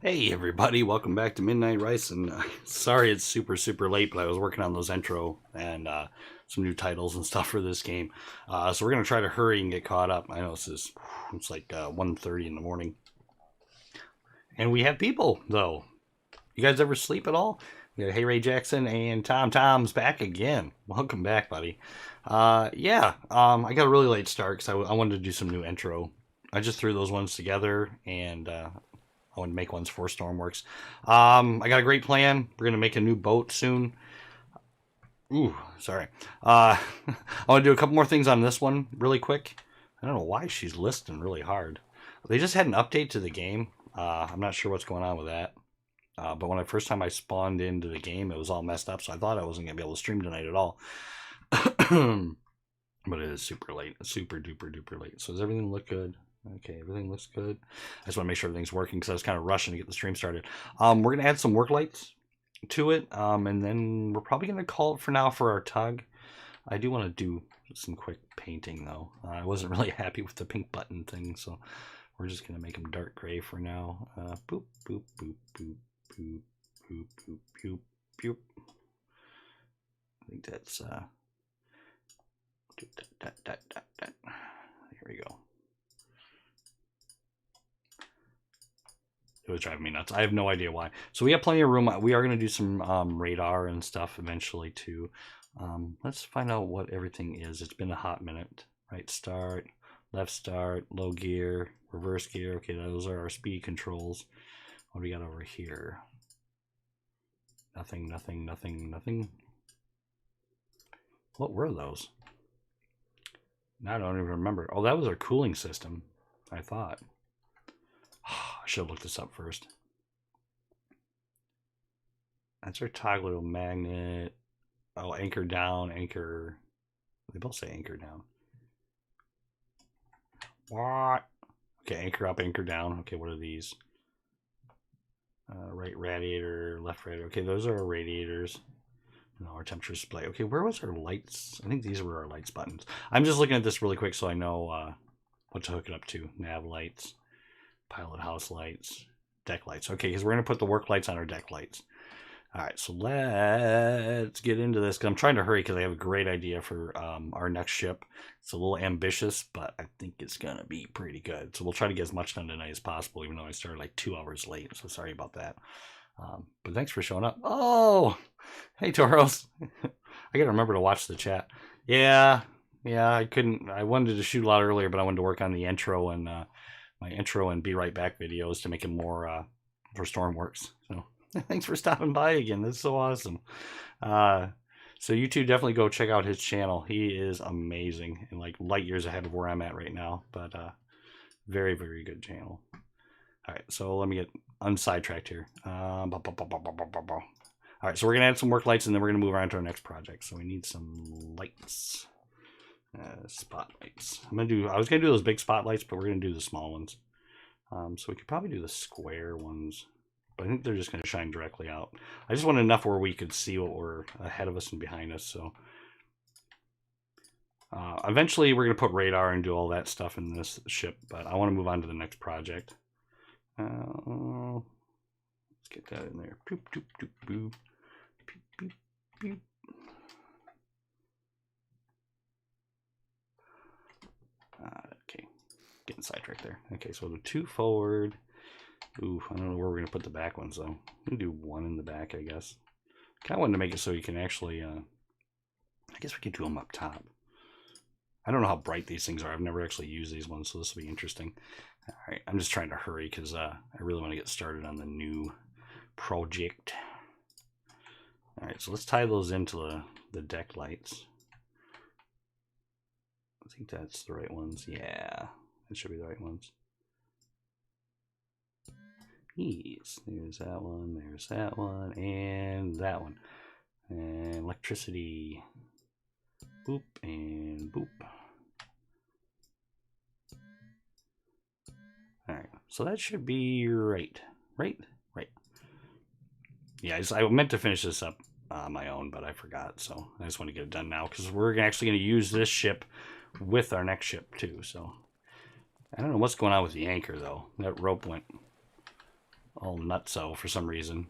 Hey everybody, welcome back to Midnight Rice, and sorry it's super late, but I was working on those intro and some new titles and stuff for this game. So we're gonna try to hurry and get caught up. I know it's like 1:30 in the morning, and we have people though. You guys ever sleep at all? We got Hey Ray Jackson and Tom's back again. Welcome back, buddy. I got a really late start because I wanted to do some new intro. I just threw those ones together and I want to make ones for Stormworks. I got a great plan. We're going to make a new boat soon. Ooh, sorry. I want to do a couple more things on this one really quick. I don't know why she's listing really hard. They just had an update to the game. I'm not sure what's going on with that. But when first time I spawned into the game, it was all messed up. So I thought I wasn't going to be able to stream tonight at all. But it is super late. Super duper late. So does everything look good? Okay, everything looks good. I just want to make sure everything's working because I was kind of rushing to get the stream started. We're going to add some work lights to it, and then we're probably going to call it for now for our tug. I do want to do some quick painting, though. I wasn't really happy with the pink button thing, so we're just going to make them dark gray for now. Boop, boop, boop, boop, boop, boop, boop, boop, boop. I think that's... Here we go. It was driving me nuts. I have no idea why. So we have plenty of room. We are going to do some radar and stuff eventually too. Let's find out what everything is. It's been a hot minute. Right start, left start, low gear, reverse gear. Okay, those are our speed controls. What do we got over here? Nothing. What were those? Now I don't even remember. Oh, that was our cooling system, I thought. I should have looked this up first. That's our toggle magnet. Oh, anchor down, anchor. They both say anchor down. What? Okay, anchor up, anchor down. Okay, what are these? Right radiator, left radiator. Okay, those are our radiators. No, our temperature display. Okay, where was our lights? I think these were our lights buttons. I'm just looking at this really quick so I know what to hook it up to. Nav lights, pilot house lights, deck lights. Okay, because we're going to put the work lights on our deck lights. All right, so let's get into this because I'm trying to hurry because I have a great idea for our next ship. It's a little ambitious, but I think it's going to be pretty good. So we'll try to get as much done tonight as possible, even though I started like 2 hours late. So sorry about that. But thanks for showing up. Oh, hey, Toros. I got to remember to watch the chat. Yeah, I couldn't. I wanted to shoot a lot earlier, but I wanted to work on the intro and my intro and Be Right Back videos to make it more for Stormworks. So thanks for stopping by again. That's so awesome. So you two definitely go check out his channel. He is amazing and like light years ahead of where I'm at right now. But very, very good channel. All right, so let me get unsidetracked here. All right, so we're gonna add some work lights and then we're gonna move on to our next project. So we need some lights, spotlights. I was gonna do those big spotlights, but we're gonna do the small ones. So we could probably do the square ones, but I think they're just gonna shine directly out. I just want enough where we could see what we're ahead of us and behind us. So eventually we're gonna put radar and do all that stuff in this ship, but I want to move on to the next project. Let's get that in there. Boop, boop, boop, boop. Boop, boop, boop. Okay, getting sidetracked there. Okay, so the 2 forward. Ooh, I don't know where we're gonna put the back ones though. We can do 1 in the back, I guess. Kind of wanted to make it so you can actually. I guess we can do them up top. I don't know how bright these things are. I've never actually used these ones, so this will be interesting. All right, I'm just trying to hurry because I really want to get started on the new project. All right, so let's tie those into the deck lights. I think that's the right ones. Yeah, that should be the right ones. These. There's that one, and that one. And electricity. Boop and boop. All right, so that should be right. Yeah, I meant to finish this up on my own, but I forgot, so I just want to get it done now because we're actually going to use this ship with our next ship too. So I don't know what's going on with the anchor though. That rope went all nutso for some reason.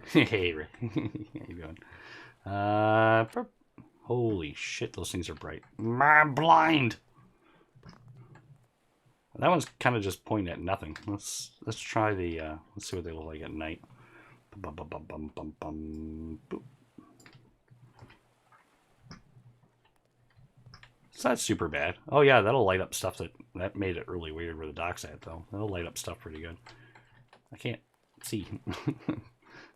Hey, how you doing? Holy shit, those things are bright. I'm blind. That one's kind of just pointing at nothing. Let's try the let's see what they look like at night. Bum, bum, bum, bum, bum, bum, boop. It's not super bad. Oh yeah, that'll light up stuff that made it really weird where the dock's at though. That'll light up stuff pretty good. I can't see.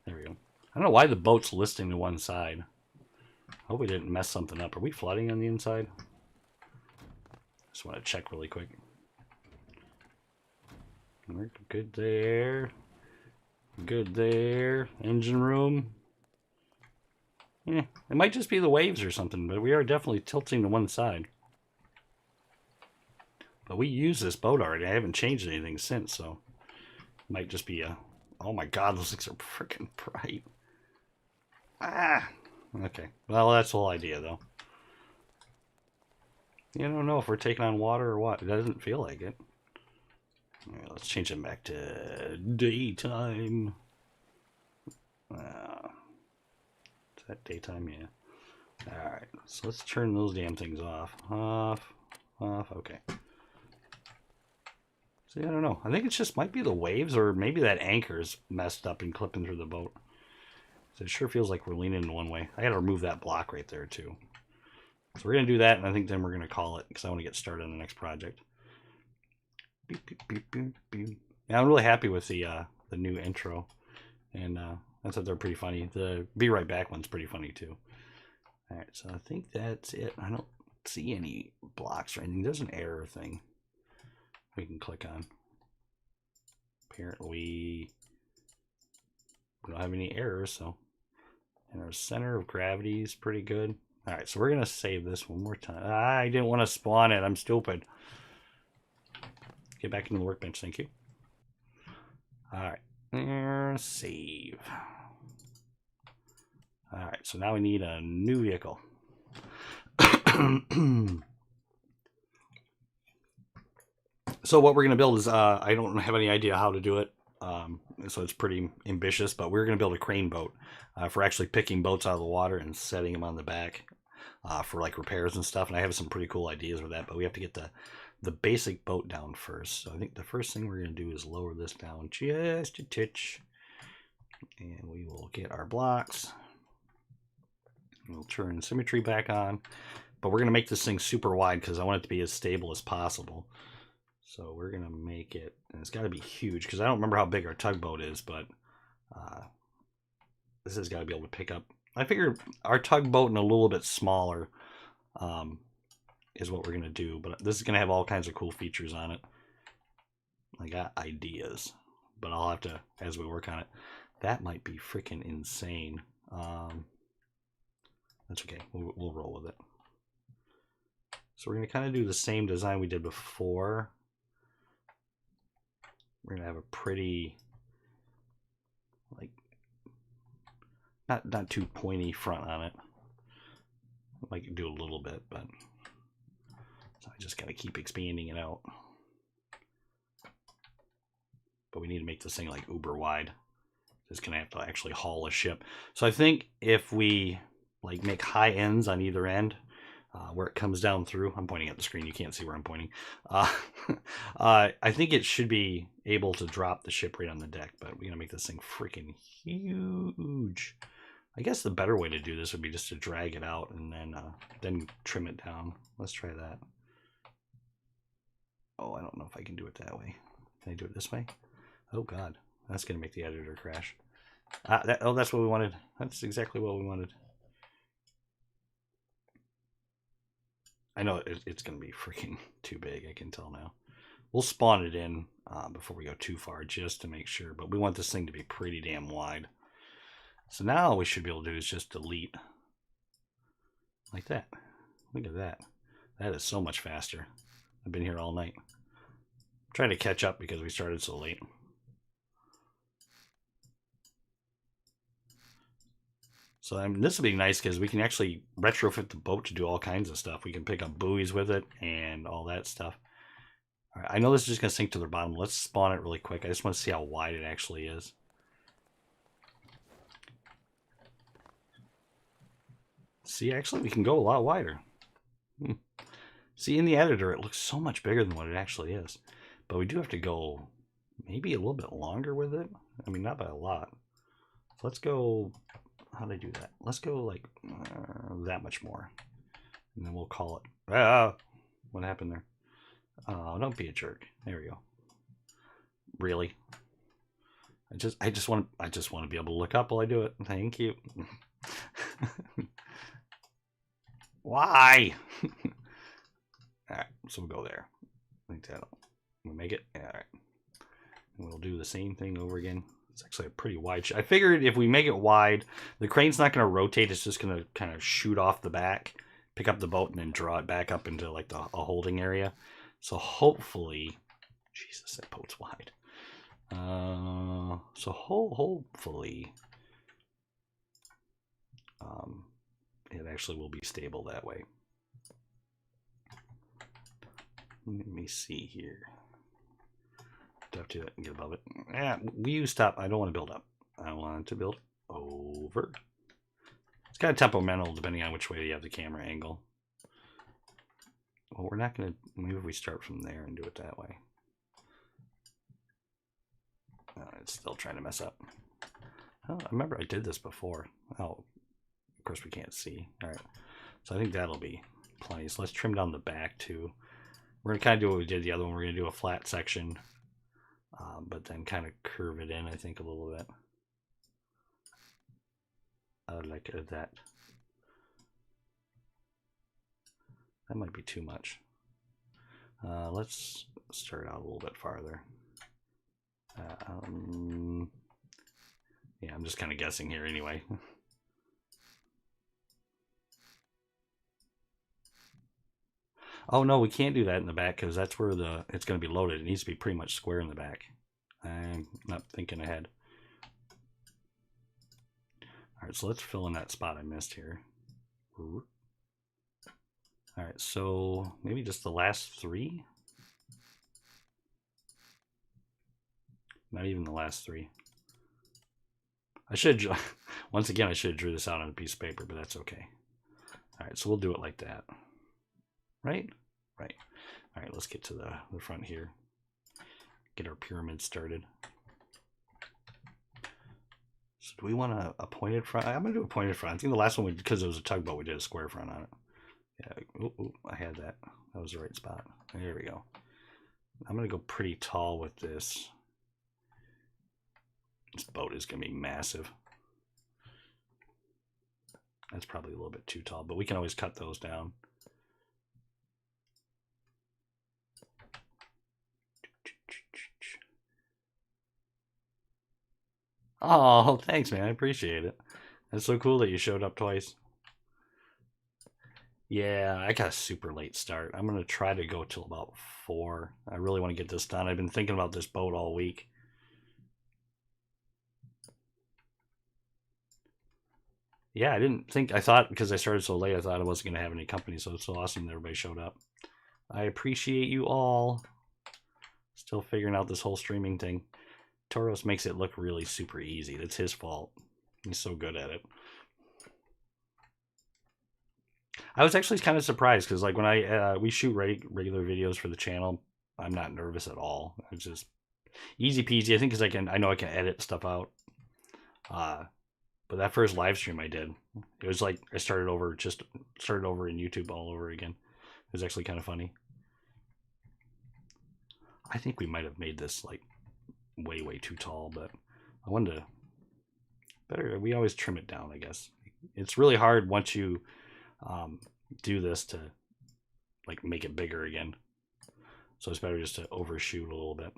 There we go. I don't know why the boat's listing to one side. I hope we didn't mess something up. Are we flooding on the inside? Just want to check really quick. We're good there. Good there. Engine room. Yeah, it might just be the waves or something, but we are definitely tilting to one side. But we use this boat already. I haven't changed anything since, so it might just be a... Oh my god, those things are freaking bright. Ah! Okay. Well, that's the whole idea, though. You don't know if we're taking on water or what. It doesn't feel like it. Right, let's change it back to daytime. Is that daytime? Yeah. Alright, so let's turn those damn things off. Off. Okay. See, I don't know. I think it just might be the waves, or maybe that anchor's messed up and clipping through the boat. So it sure feels like we're leaning in one way. I gotta remove that block right there, too. So we're gonna do that, and I think then we're gonna call it, because I want to get started on the next project. Beep, beep, beep, beep, beep. Yeah, I'm really happy with the new intro, and I thought they're pretty funny. The Be Right Back one's pretty funny too. All right, so I think that's it. I don't see any blocks or anything. There's an error thing we can click on. Apparently, we don't have any errors, so. And our center of gravity is pretty good. All right, so we're gonna save this one more time. I didn't want to spawn it. I'm stupid. Get back into the workbench, thank you. Alright, save. Alright, so now we need a new vehicle. So what we're going to build is, I don't have any idea how to do it, so it's pretty ambitious, but we're going to build a crane boat for actually picking boats out of the water and setting them on the back for like repairs and stuff, and I have some pretty cool ideas with that, but we have to get the basic boat down first. So I think the first thing we're going to do is lower this down just a titch, and we will get our blocks. We'll turn symmetry back on, but we're going to make this thing super wide because I want it to be as stable as possible. So we're going to make it, and it's got to be huge because I don't remember how big our tugboat is, but this has got to be able to pick up. I figured our tugboat and a little bit smaller is what we're going to do, but this is going to have all kinds of cool features on it. I got ideas, but I'll have to, as we work on it. That might be freaking insane. That's okay. We'll roll with it. So we're going to kind of do the same design we did before. We're going to have a pretty, like, not too pointy front on it. I might do a little bit, but so I just got to keep expanding it out. But we need to make this thing like uber wide. It's going to have to actually haul a ship. So I think if we like make high ends on either end, where it comes down through, I'm pointing at the screen, you can't see where I'm pointing. I think it should be able to drop the ship right on the deck, but we're going to make this thing freaking huge. I guess the better way to do this would be just to drag it out and then trim it down. Let's try that. Oh, I don't know if I can do it that way. Can I do it this way? Oh god, that's going to make the editor crash. Oh, that's what we wanted. That's exactly what we wanted. I know it's going to be freaking too big, I can tell now. We'll spawn it in before we go too far just to make sure, but we want this thing to be pretty damn wide. So now all we should be able to do is just delete. Like that. Look at that. That is so much faster. I've been here all night. I'm trying to catch up because we started so late. So this will be nice because we can actually retrofit the boat to do all kinds of stuff. We can pick up buoys with it and all that stuff. All right, I know this is just going to sink to the bottom. Let's spawn it really quick. I just want to see how wide it actually is. See, actually, we can go a lot wider. See, in the editor, it looks so much bigger than what it actually is. But we do have to go maybe a little bit longer with it. I mean, not by a lot. So let's go... How do I do that? Let's go like that much more. And then we'll call it... what happened there? Oh, don't be a jerk. There we go. Really? I just want to be able to look up while I do it. Thank you. Why? Alright, so we'll go there. I think that'll we'll make it. Yeah, alright. We'll do the same thing over again. It's actually a pretty wide I figured if we make it wide, the crane's not going to rotate. It's just going to kind of shoot off the back, pick up the boat, and then draw it back up into like a holding area. So hopefully, Jesus, that boat's wide. So hopefully, it actually will be stable that way. Let me see here. Do I have to get above it? Yeah, we use top. I don't want to build up. I want to build over. It's kind of temperamental depending on which way you have the camera angle. Well, we're not going to... Maybe if we start from there and do it that way. It's still trying to mess up. Oh, I remember I did this before. Oh, of course we can't see. All right. So I think that'll be plenty. So let's trim down the back too. We're going to kind of do what we did the other one. We're going to do a flat section. But then kind of curve it in, I think, a little bit. Like that. That might be too much. Let's start out a little bit farther. Yeah, I'm just kind of guessing here anyway. Oh no, we can't do that in the back because that's where it's going to be loaded. It needs to be pretty much square in the back. I'm not thinking ahead. All right, so let's fill in that spot I missed here. All right, so maybe just the last 3. Not even the last 3. I should, once again, I should have drew this out on a piece of paper, but that's okay. All right, so we'll do it like that. Right? Right. All right, let's get to the front here. Get our pyramid started. So do we want a pointed front? I'm going to do a pointed front. I think the last one, because it was a tugboat, we did a square front on it. Yeah, ooh, I had that. That was the right spot. There we go. I'm going to go pretty tall with this. This boat is going to be massive. That's probably a little bit too tall, but we can always cut those down. Oh, thanks, man. I appreciate it. That's so cool that you showed up twice. Yeah, I got a super late start. I'm going to try to go till about 4. I really want to get this done. I've been thinking about this boat all week. Yeah, I thought because I started so late, I thought I wasn't going to have any company, so it's so awesome that everybody showed up. I appreciate you all. Still figuring out this whole streaming thing. Toros makes it look really super easy. That's his fault. He's so good at it. I was actually kind of surprised because, like, when we shoot regular videos for the channel, I'm not nervous at all. It's just easy peasy. I think because I know I can edit stuff out. But that first live stream I did, it was like I started over in YouTube all over again. It was actually kind of funny. I think we might have made this like way too tall, but I wanted to we always trim it down, I guess. It's really hard once you do this to like make it bigger again, so it's better just to overshoot a little bit.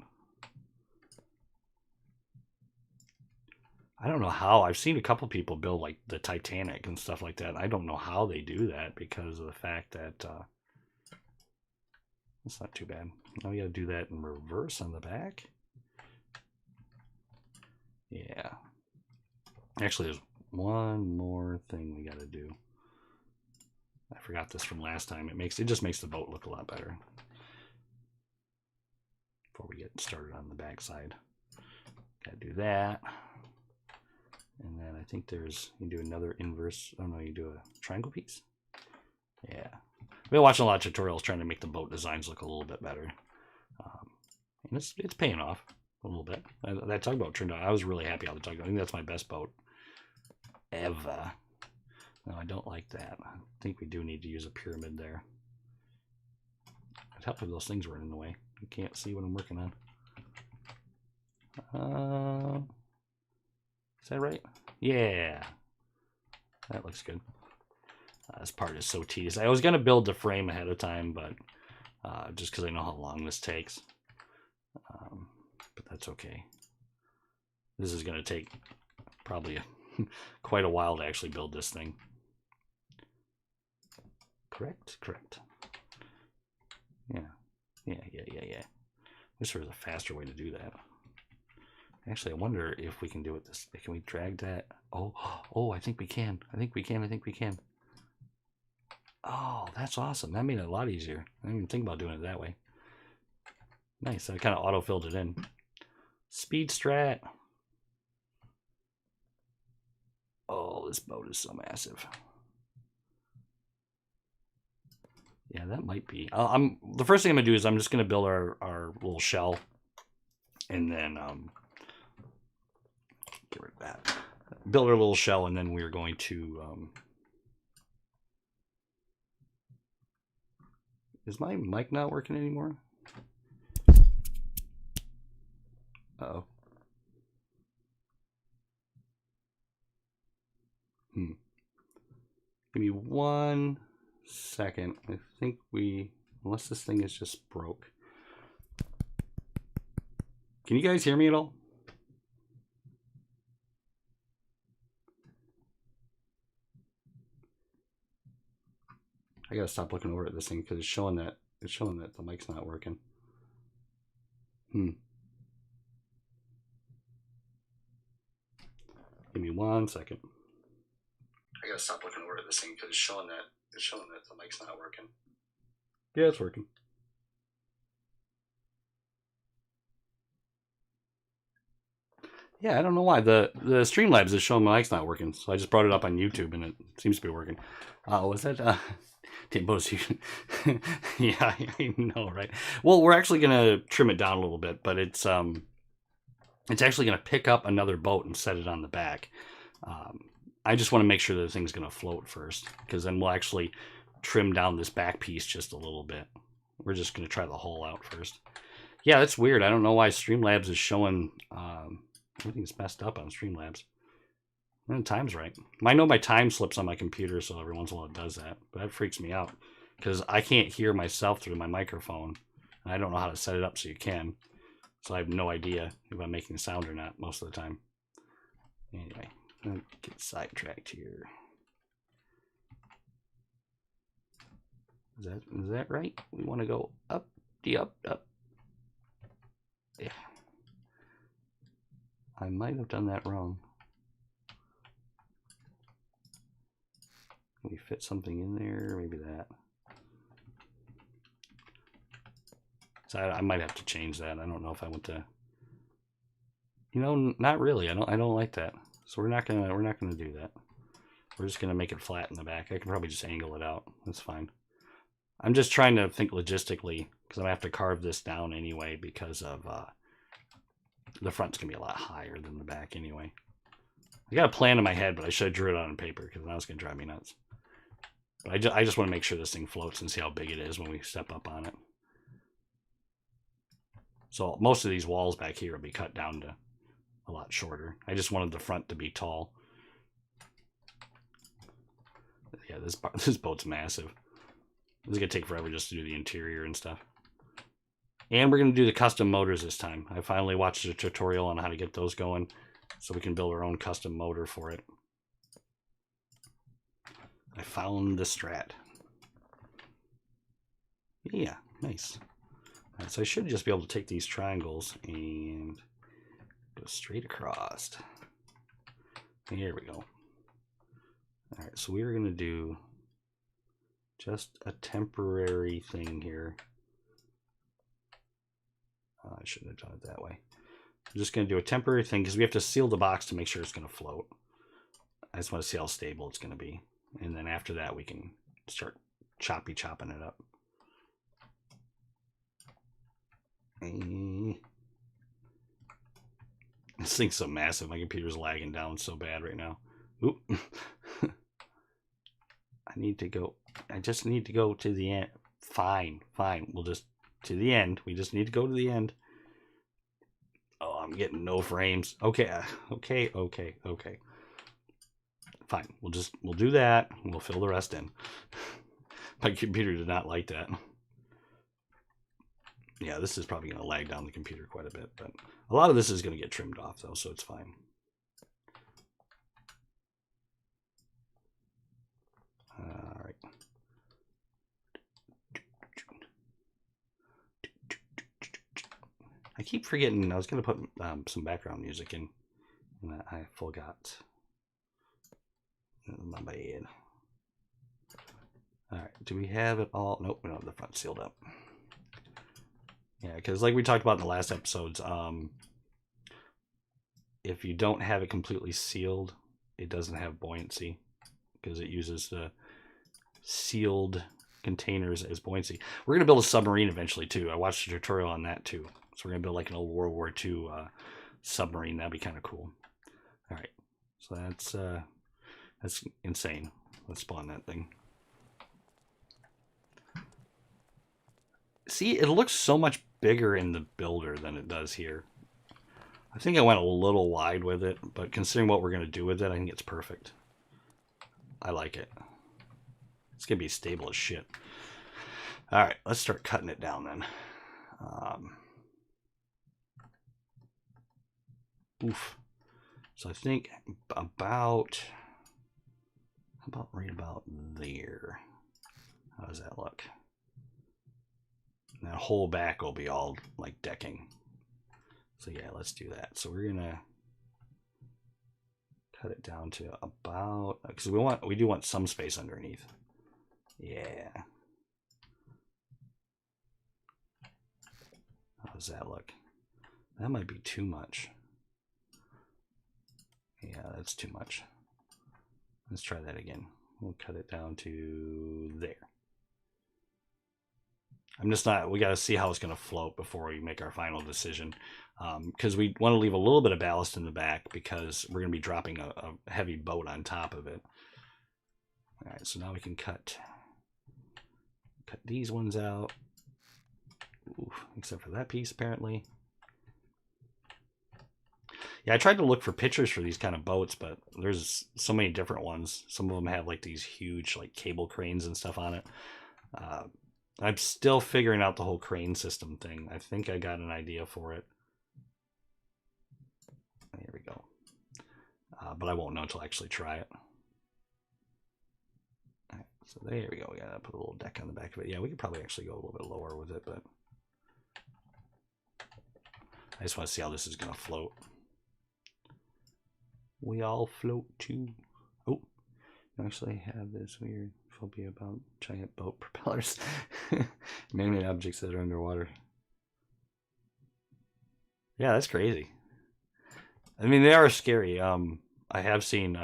I don't know how. I've seen a couple people build like the Titanic and stuff like that. I don't know how they do that because of the fact that it's not too bad. Now we got to do that in reverse on the back. Yeah. Actually, there's one more thing we got to do. I forgot this from last time. It just makes the boat look a lot better. Before we get started on the back side, got to do that. And then I think you do another inverse. Oh no, you do a triangle piece. Yeah. I've been watching a lot of tutorials trying to make the boat designs look a little bit better. And it's paying off a little bit. That tugboat turned out, I was really happy how the tugboat. I think that's my best boat ever. No, I don't like that. I think we do need to use a pyramid there. I'd help if those things were in the way. You can't see what I'm working on. Is that right? Yeah. That looks good. This part is so tedious. I was going to build the frame ahead of time, but just because I know how long this takes. But that's okay. This is going to take probably quite a while to actually build this thing. Correct? Correct. Yeah. I wish there was a faster way to do that. Actually, I wonder if we can do it this. Can we drag that? Oh, I think we can. I think we can. Oh, that's awesome. That made it a lot easier. I didn't even think about doing it that way. Nice. I kind of auto-filled it in. Speed strat. Oh, this boat is so massive. Yeah, that might be. The first thing I'm gonna do is I'm just gonna build our little shell, and then get rid of that. Build our little shell, and then we're going to. Is my mic not working anymore? Uh-oh. Give me 1 second. I think unless this thing is just broke. Can you guys hear me at all? I gotta stop looking over at this thing because it's showing that the mic's not working. Give me 1 second. I gotta stop looking over at this thing because it's showing that the mic's not working. Yeah, it's working. Yeah, I don't know why the Streamlabs is showing my mic's not working, so I just brought it up on YouTube and it seems to be working. Was that yeah, I know, right? Well, we're actually gonna trim it down a little bit, but it's actually gonna pick up another boat and set it on the back. I just want to make sure that the thing's gonna float first, because then we'll actually trim down this back piece just a little bit. We're just gonna try the hull out first. Yeah, that's weird. I don't know why Streamlabs is showing. Everything's messed up on Streamlabs. And time's right. I know my time slips on my computer, so every once in a while it does that. But that freaks me out because I can't hear myself through my microphone. And I don't know how to set it up so you can. So I have no idea if I'm making sound or not most of the time. Anyway, I'll get sidetracked here. Is that right? We want to go up, up. Yeah. I might have done that wrong. Can we fit something in there? Maybe that. So I might have to change that. I don't know if I want to. You know, not really. I don't like that. So we're not gonna do that. We're just gonna make it flat in the back. I can probably just angle it out. That's fine. I'm just trying to think logistically because I'm gonna have to carve this down anyway because of the front's gonna be a lot higher than the back anyway. I got a plan in my head, but I should have drew it on paper because now it's gonna drive me nuts. But I just want to make sure this thing floats and see how big it is when we step up on it. So most of these walls back here will be cut down to a lot shorter. I just wanted the front to be tall. Yeah, this boat's massive. This is gonna take forever just to do the interior and stuff. And we're gonna do the custom motors this time. I finally watched a tutorial on how to get those going, so we can build our own custom motor for it. I found the strat. Yeah, nice. Right, so I should just be able to take these triangles and go straight across. Here we go. All right, so we're gonna do just a temporary thing here. I shouldn't have done it that way. I'm just gonna do a temporary thing because we have to seal the box to make sure it's gonna float. I just want to see how stable it's gonna be. And then after that, we can start chopping it up. This thing's so massive. My computer's lagging down so bad right now. Oop. I just need to go to the end. Fine. We'll just to the end. We just need to go to the end. Oh, I'm getting no frames. Okay. Fine. We'll do that. We'll fill the rest in. My computer did not like that. Yeah, this is probably going to lag down the computer quite a bit, but a lot of this is going to get trimmed off though, so it's fine. All right. I keep forgetting I was going to put some background music in, and I forgot. My bad. All right, do we have it all? Nope, we don't have the front sealed up. Yeah, because like we talked about in the last episodes, if you don't have it completely sealed, it doesn't have buoyancy because it uses the sealed containers as buoyancy. We're going to build a submarine eventually too. I watched a tutorial on that too. So we're going to build like an old World War II submarine. That'd be kind of cool. All right, so that's insane. Let's spawn that thing. See, it looks so much bigger in the builder than it does here. I think I went a little wide with it, but considering what we're going to do with it, I think it's perfect. I like it. It's going to be stable as shit. All right, let's start cutting it down then. Oof. So I think about, how about right about there? How does that look? And that whole back will be all like decking. So yeah, let's do that. So we're gonna cut it down to about, because we do want some space underneath. Yeah. How does that look? That might be too much. Yeah, that's too much. Let's try that again. We'll cut it down to there. I'm just not, we got to see how it's going to float before we make our final decision. Because we want to leave a little bit of ballast in the back because we're going to be dropping a heavy boat on top of it. All right, so now we can cut these ones out. Ooh, except for that piece, apparently. Yeah, I tried to look for pictures for these kind of boats, but there's so many different ones. Some of them have like these huge like cable cranes and stuff on it. I'm still figuring out the whole crane system thing. I think I got an idea for it. There we go. But I won't know until I actually try it. All right, so there we go. We gotta put a little deck on the back of it. Yeah, we could probably actually go a little bit lower with it, but I just want to see how this is gonna float. We all float too. Oh, I actually have this weird phobia about giant boat propellers. Man-made objects that are underwater. Yeah, that's crazy. I mean, they are scary. I have seen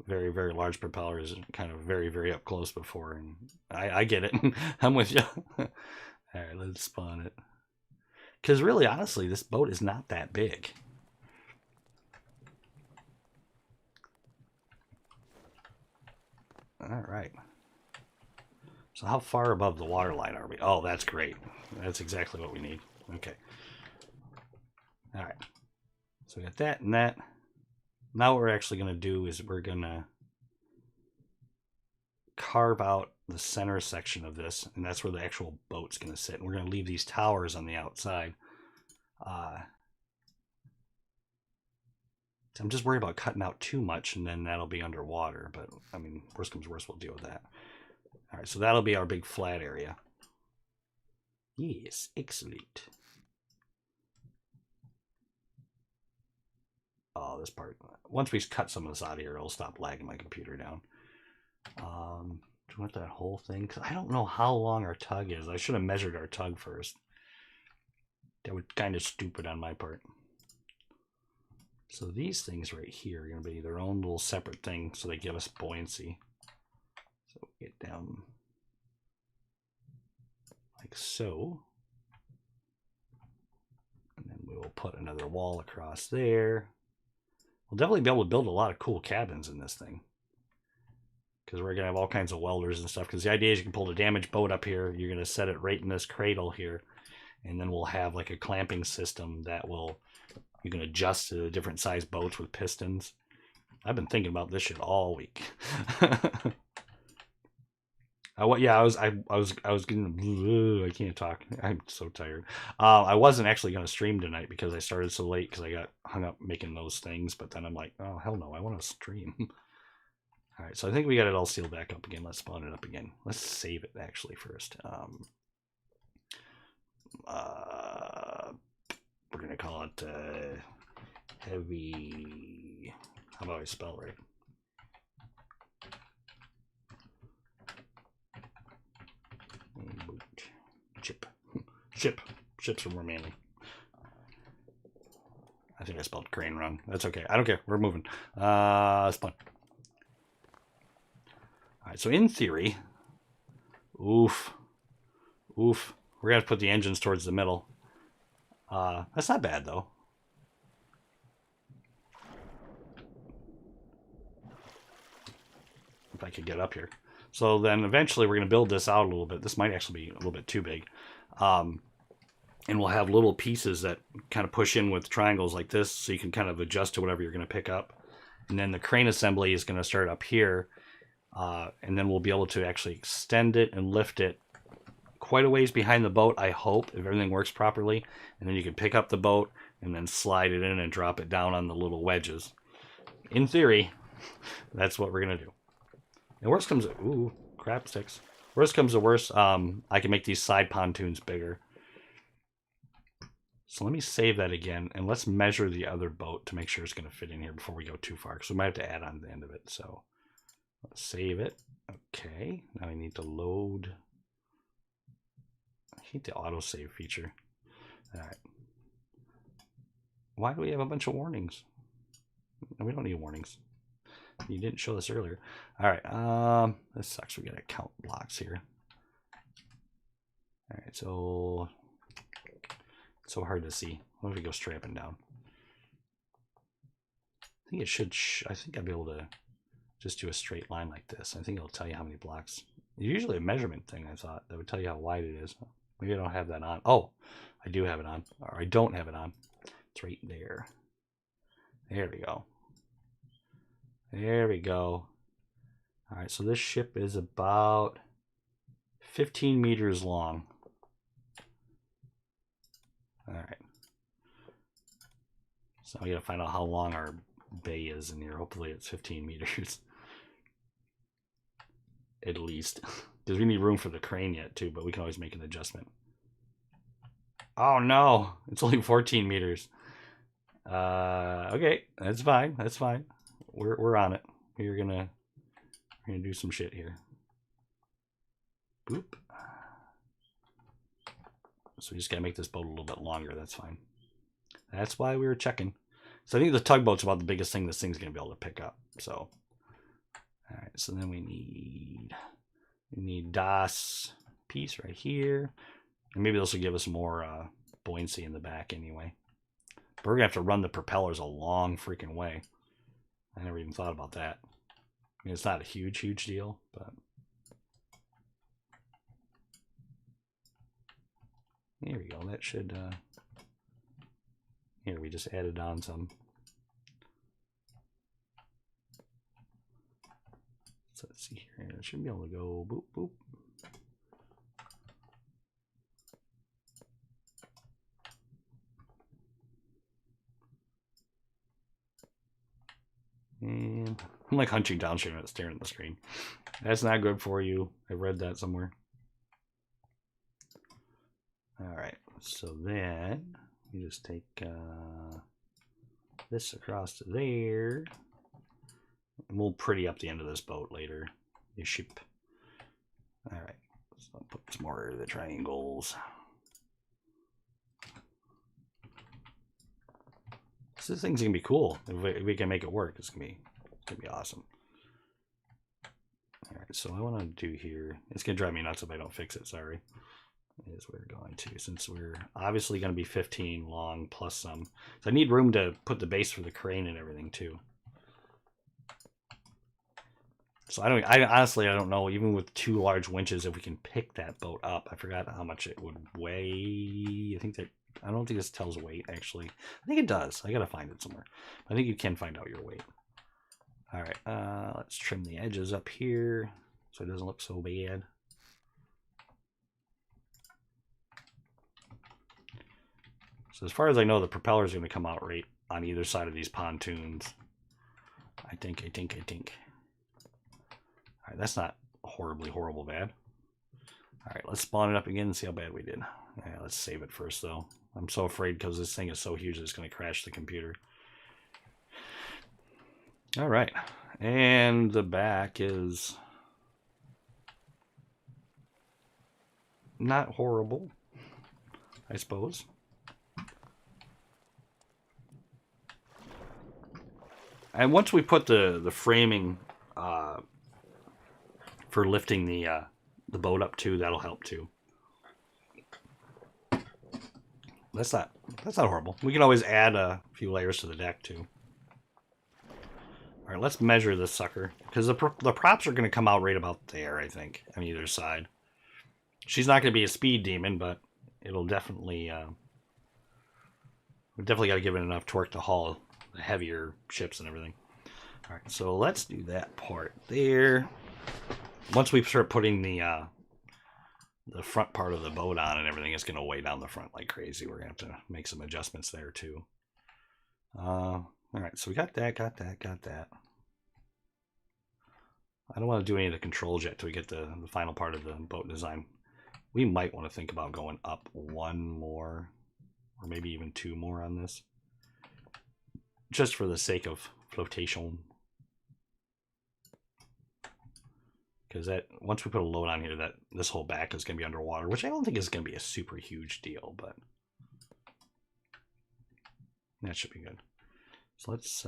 very, very large propellers kind of very, very up close before, and I get it. I'm with you. All right, let's spawn it. Because really, honestly, this boat is not that big. All right. So how far above the water line are we? Oh, that's great. That's exactly what we need. Okay. All right. So we got that and that. Now what we're actually going to do is we're going to carve out the center section of this, and that's where the actual boat's going to sit. And we're going to leave these towers on the outside. I'm just worried about cutting out too much, and then that'll be underwater. But, I mean, worst comes worst, we'll deal with that. All right, so that'll be our big flat area. Yes, excellent. Oh, this part. Once we cut some of this out of here, it'll stop lagging my computer down. Do you want that whole thing? Because I don't know how long our tug is. I should have measured our tug first. That was kind of stupid on my part. So these things right here are going to be their own little separate thing, so they give us buoyancy. So we get down like so. And then we will put another wall across there. We'll definitely be able to build a lot of cool cabins in this thing. Because we're going to have all kinds of welders and stuff. Because the idea is you can pull the damaged boat up here. You're going to set it right in this cradle here. And then we'll have like a clamping system that will... You can adjust to the different size boats with pistons. I've been thinking about this shit all week. I was getting. I can't talk. I'm so tired. I wasn't actually going to stream tonight because I started so late because I got hung up making those things. But then I'm like, oh hell no, I want to stream. All right, so I think we got it all sealed back up again. Let's spawn it up again. Let's save it actually first. We're going to call it heavy. How about I spell right? Chip. Ships are more manly. I think I spelled crane wrong. That's okay. I don't care. We're moving. Spawn. All right, so in theory, oof. We're going to have to put the engines towards the middle. That's not bad though. If I could get up here. So then eventually we're going to build this out a little bit. This might actually be a little bit too big. And we'll have little pieces that kind of push in with triangles like this, so you can kind of adjust to whatever you're going to pick up. And then the crane assembly is going to start up here. And then we'll be able to actually extend it and lift it quite a ways behind the boat, I hope, if everything works properly. And then you can pick up the boat and then slide it in and drop it down on the little wedges. In theory, that's what we're going to do. And worst comes... Ooh, crap sticks. Worst comes to worst, I can make these side pontoons bigger. So let me save that again, and let's measure the other boat to make sure it's going to fit in here before we go too far, because we might have to add on the end of it. So let's save it. Okay, now I need to load. I hate the autosave feature. All right. Why do we have a bunch of warnings? We don't need warnings. You didn't show this earlier. All right. This sucks. We got to count blocks here. All right. So hard to see. What if we go straight up and down? I think it should. I think I'd be able to just do a straight line like this. I think it'll tell you how many blocks. It's usually a measurement thing. I thought that would tell you how wide it is. Maybe I don't have that on. Oh, I do have it on, or I don't have it on. It's right there. There we go. There we go. All right, so this ship is about 15 meters long. All right. So we gotta find out how long our bay is in here. Hopefully it's 15 meters. At least. Because we need room for the crane yet too, but we can always make an adjustment. Oh no, it's only 14 meters. Okay, that's fine. That's fine. We're on it. We're gonna do some shit here. Boop. So we just gotta make this boat a little bit longer. That's fine. That's why we were checking. So I think the tugboat's about the biggest thing this thing's gonna be able to pick up. So, all right. So then we need DOS piece right here, and maybe this will give us more buoyancy in the back anyway. But we're gonna have to run the propellers a long freaking way. I never even thought about that. I mean, it's not a huge deal, but there we go. That should. Here, we just added on some. So let's see here. It should be able to go boop boop. And I'm like hunching down, staring at the screen. That's not good for you. I read that somewhere. All right, so then you just take this across to there, and we'll pretty up the end of this boat later. The ship. All right, so I'll put some more of the triangles. So this thing's gonna be cool. If we can make it work, it's gonna be awesome. All right, so I want to do here. It's gonna drive me nuts if I don't fix it. Sorry. Is we're going to, since we're obviously going to be 15 long plus some. So I need room to put the base for the crane and everything too. So I honestly don't know, even with 2 large winches, if we can pick that boat up. I forgot how much it would weigh. I don't think this tells weight actually. I think it does. I gotta find it somewhere. I think you can find out your weight. All right, let's trim the edges up here so it doesn't look so bad. So as far as I know, the propellers are going to come out right on either side of these pontoons. I think. All right, that's not horrible bad. All right, let's spawn it up again and see how bad we did. Yeah, let's save it first, though. I'm so afraid because this thing is so huge it's going to crash the computer. All right, and the back is not horrible, I suppose. And once we put the framing for lifting the boat up too, that'll help too. That's not horrible. We can always add a few layers to the deck too. All right, let's measure this sucker because the props are going to come out right about there, I think, on either side. She's not going to be a speed demon, but it'll definitely we definitely got to give it enough torque to haul the heavier ships and everything. All right, so let's do that part there. Once we start putting the front part of the boat on and everything, it's going to weigh down the front like crazy. We're going to have to make some adjustments there too. All right, so we got that. I don't want to do any of the controls yet till we get the final part of the boat design. We might want to think about going up one more, or maybe even two more on this, just for the sake of flotation. Because that once we put a load on here, that this whole back is going to be underwater, which I don't think is going to be a super huge deal, but that should be good. So let's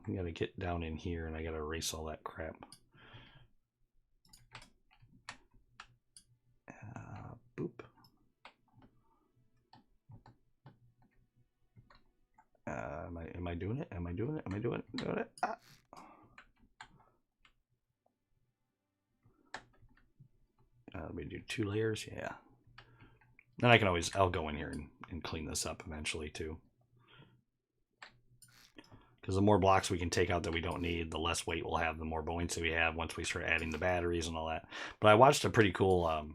we got to get down in here, and I got to erase all that crap. Boop. Am I doing it? Am I doing it? Am I doing it? Doing it? Ah. Let me do 2 layers. Yeah. Then I can always, I'll go in here and clean this up eventually too. Because the more blocks we can take out that we don't need, the less weight we'll have, the more buoyancy we have once we start adding the batteries and all that. But I watched a pretty cool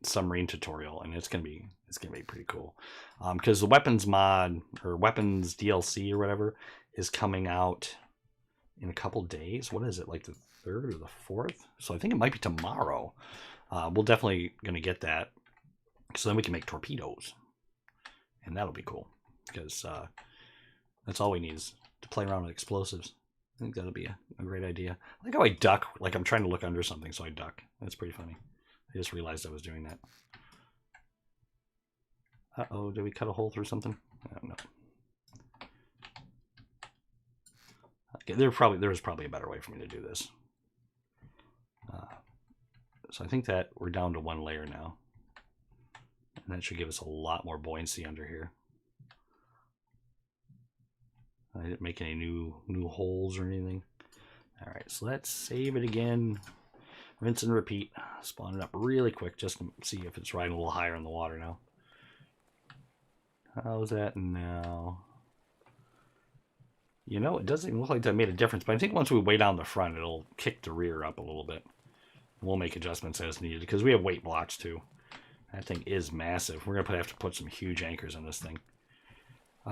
submarine tutorial, and it's gonna be pretty cool. Because the weapons mod or weapons DLC or whatever is coming out in a couple days. What is it, like the 3rd or the 4th? So I think it might be tomorrow. We'll definitely gonna get that, so then we can make torpedoes, and that'll be cool. Because that's all we need is to play around with explosives. I think that'll be a great idea. I like how I duck, like I'm trying to look under something, so I duck. That's pretty funny. I just realized I was doing that. Uh-oh, did we cut a hole through something? I don't know. Okay, there was probably a better way for me to do this. So I think that we're down to 1 layer now. And that should give us a lot more buoyancy under here. I didn't make any new holes or anything. All right, so let's save it again. Rinse and repeat. Spawn it up really quick just to see if it's riding a little higher in the water now. How's that now? You know, it doesn't even look like that made a difference, but I think once we weigh down the front, it'll kick the rear up a little bit. We'll make adjustments as needed, because we have weight blocks too. That thing is massive. We're gonna have to put some huge anchors on this thing. So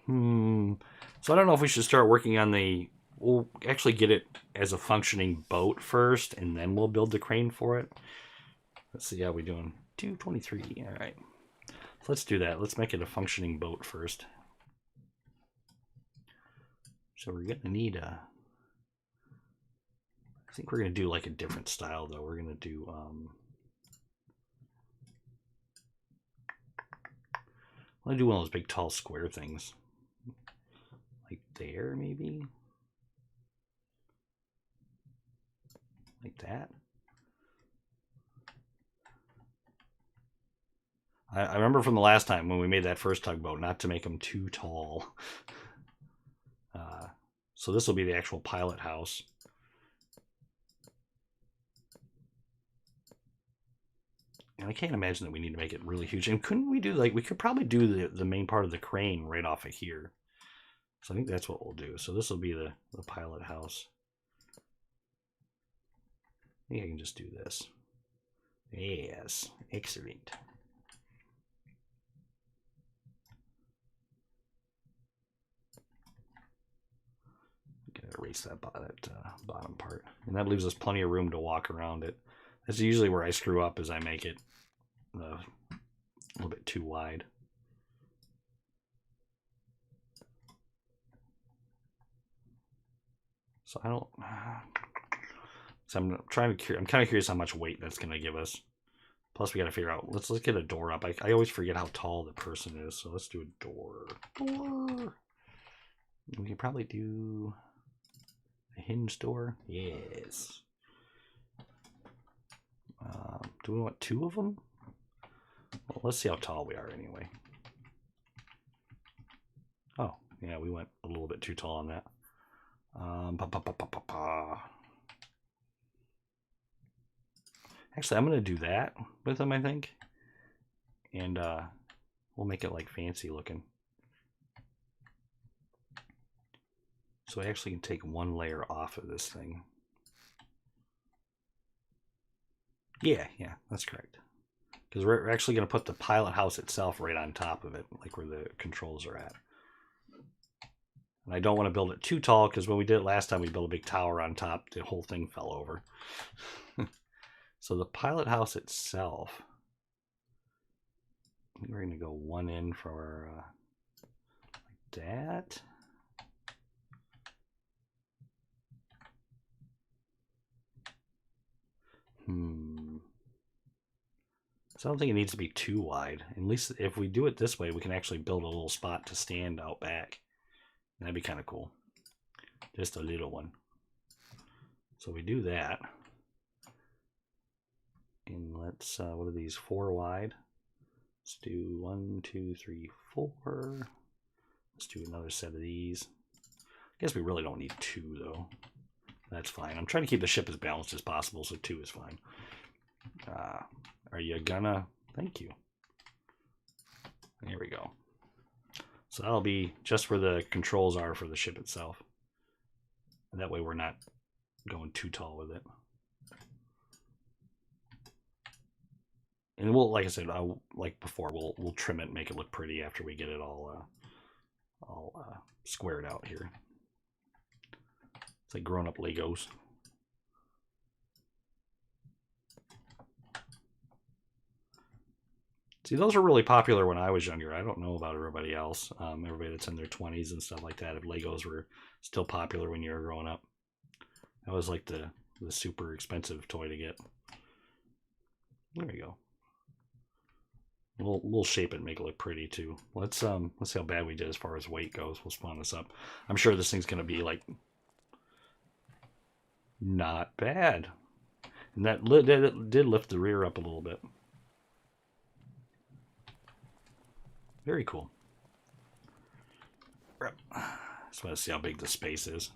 I don't know if we should start working on the... We'll actually get it as a functioning boat first, and then we'll build the crane for it. Let's see how we're doing. 223. All right. So let's do that. Let's make it a functioning boat first. So we're going to need a... I think we're going to do like a different style, though. We're going to do... I'm going to do one of those big, tall, square things. Like there, maybe? Like that. I remember from the last time when we made that first tugboat not to make them too tall. So this will be the actual pilot house. And I can't imagine that we need to make it really huge. And couldn't we do, like, we could probably do the main part of the crane right off of here. So I think that's what we'll do. So this will be the pilot house. I think I can just do this. Yes, excellent. Gotta erase that bottom part, and that leaves us plenty of room to walk around it. That's usually where I screw up, is I make it a little bit too wide. So I don't. So I'm kind of curious how much weight that's going to give us. Plus, we got to figure out. Let's get a door up. I always forget how tall the person is, so let's do a door. We can probably do a hinge door. Yes. Do we want 2 of them? Well, let's see how tall we are anyway. Oh, yeah, we went a little bit too tall on that. Actually, I'm going to do that with them, I think. And we'll make it like fancy looking. So I actually can take 1 layer off of this thing. Yeah, that's correct. Because we're actually going to put the pilot house itself right on top of it, like where the controls are at. And I don't want to build it too tall because when we did it last time, we built a big tower on top. The whole thing fell over. So the pilot house itself, I think we're going to go one in for like that. So I don't think it needs to be too wide. At least if we do it this way, we can actually build a little spot to stand out back. That'd be kind of cool. Just a little one. So we do that. And let's, what are these, 4 wide? Let's do 1, 2, 3, 4. Let's do another set of these. I guess we really don't need 2 though. That's fine. I'm trying to keep the ship as balanced as possible, so 2 is fine. Are you gonna? Thank you. There we go. So that'll be just where the controls are for the ship itself. And that way we're not going too tall with it. And we'll, like I said, like before, we'll trim it and make it look pretty after we get it all squared out here. It's like grown-up Legos. See, those were really popular when I was younger. I don't know about everybody else. Everybody that's in their 20s and stuff like that. If Legos were still popular when you were growing up. That was like the super expensive toy to get. There we go. We'll shape it and make it look pretty too. Let's see how bad we did as far as weight goes. We'll spawn this up. I'm sure this thing's gonna be like not bad. And that did lift the rear up a little bit. Very cool. Just want to see how big the space is.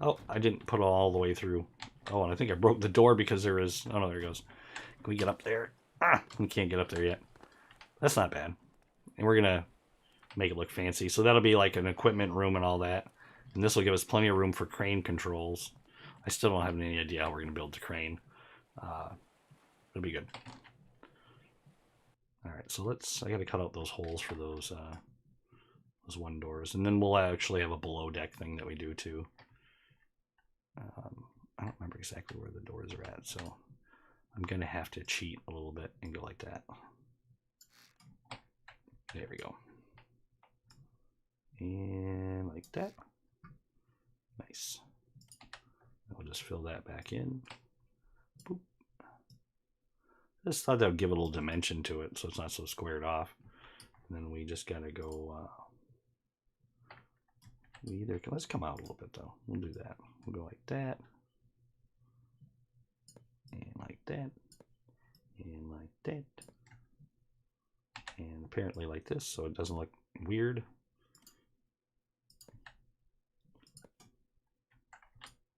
Oh, I didn't put it all the way through. Oh, and I think I broke the door because there is... Oh, no, there it goes. Can we get up there? We can't get up there yet. That's not bad. And we're going to make it look fancy. So that'll be like an equipment room and all that. And this will give us plenty of room for crane controls. I still don't have any idea how we're going to build the crane. It'll be good. All right, so I got to cut out those holes for those one doors. And then we'll actually have a below deck thing that we do too. I don't remember exactly where the doors are at, so I'm going to have to cheat a little bit and go like that. There we go. And like that. Nice. I'll just fill that back in. Boop. I just thought that would give a little dimension to it so it's not so squared off. And then we just got to go... let's come out a little bit though. We'll do that. We'll go like that. And like that. And like that. And apparently like this so it doesn't look weird.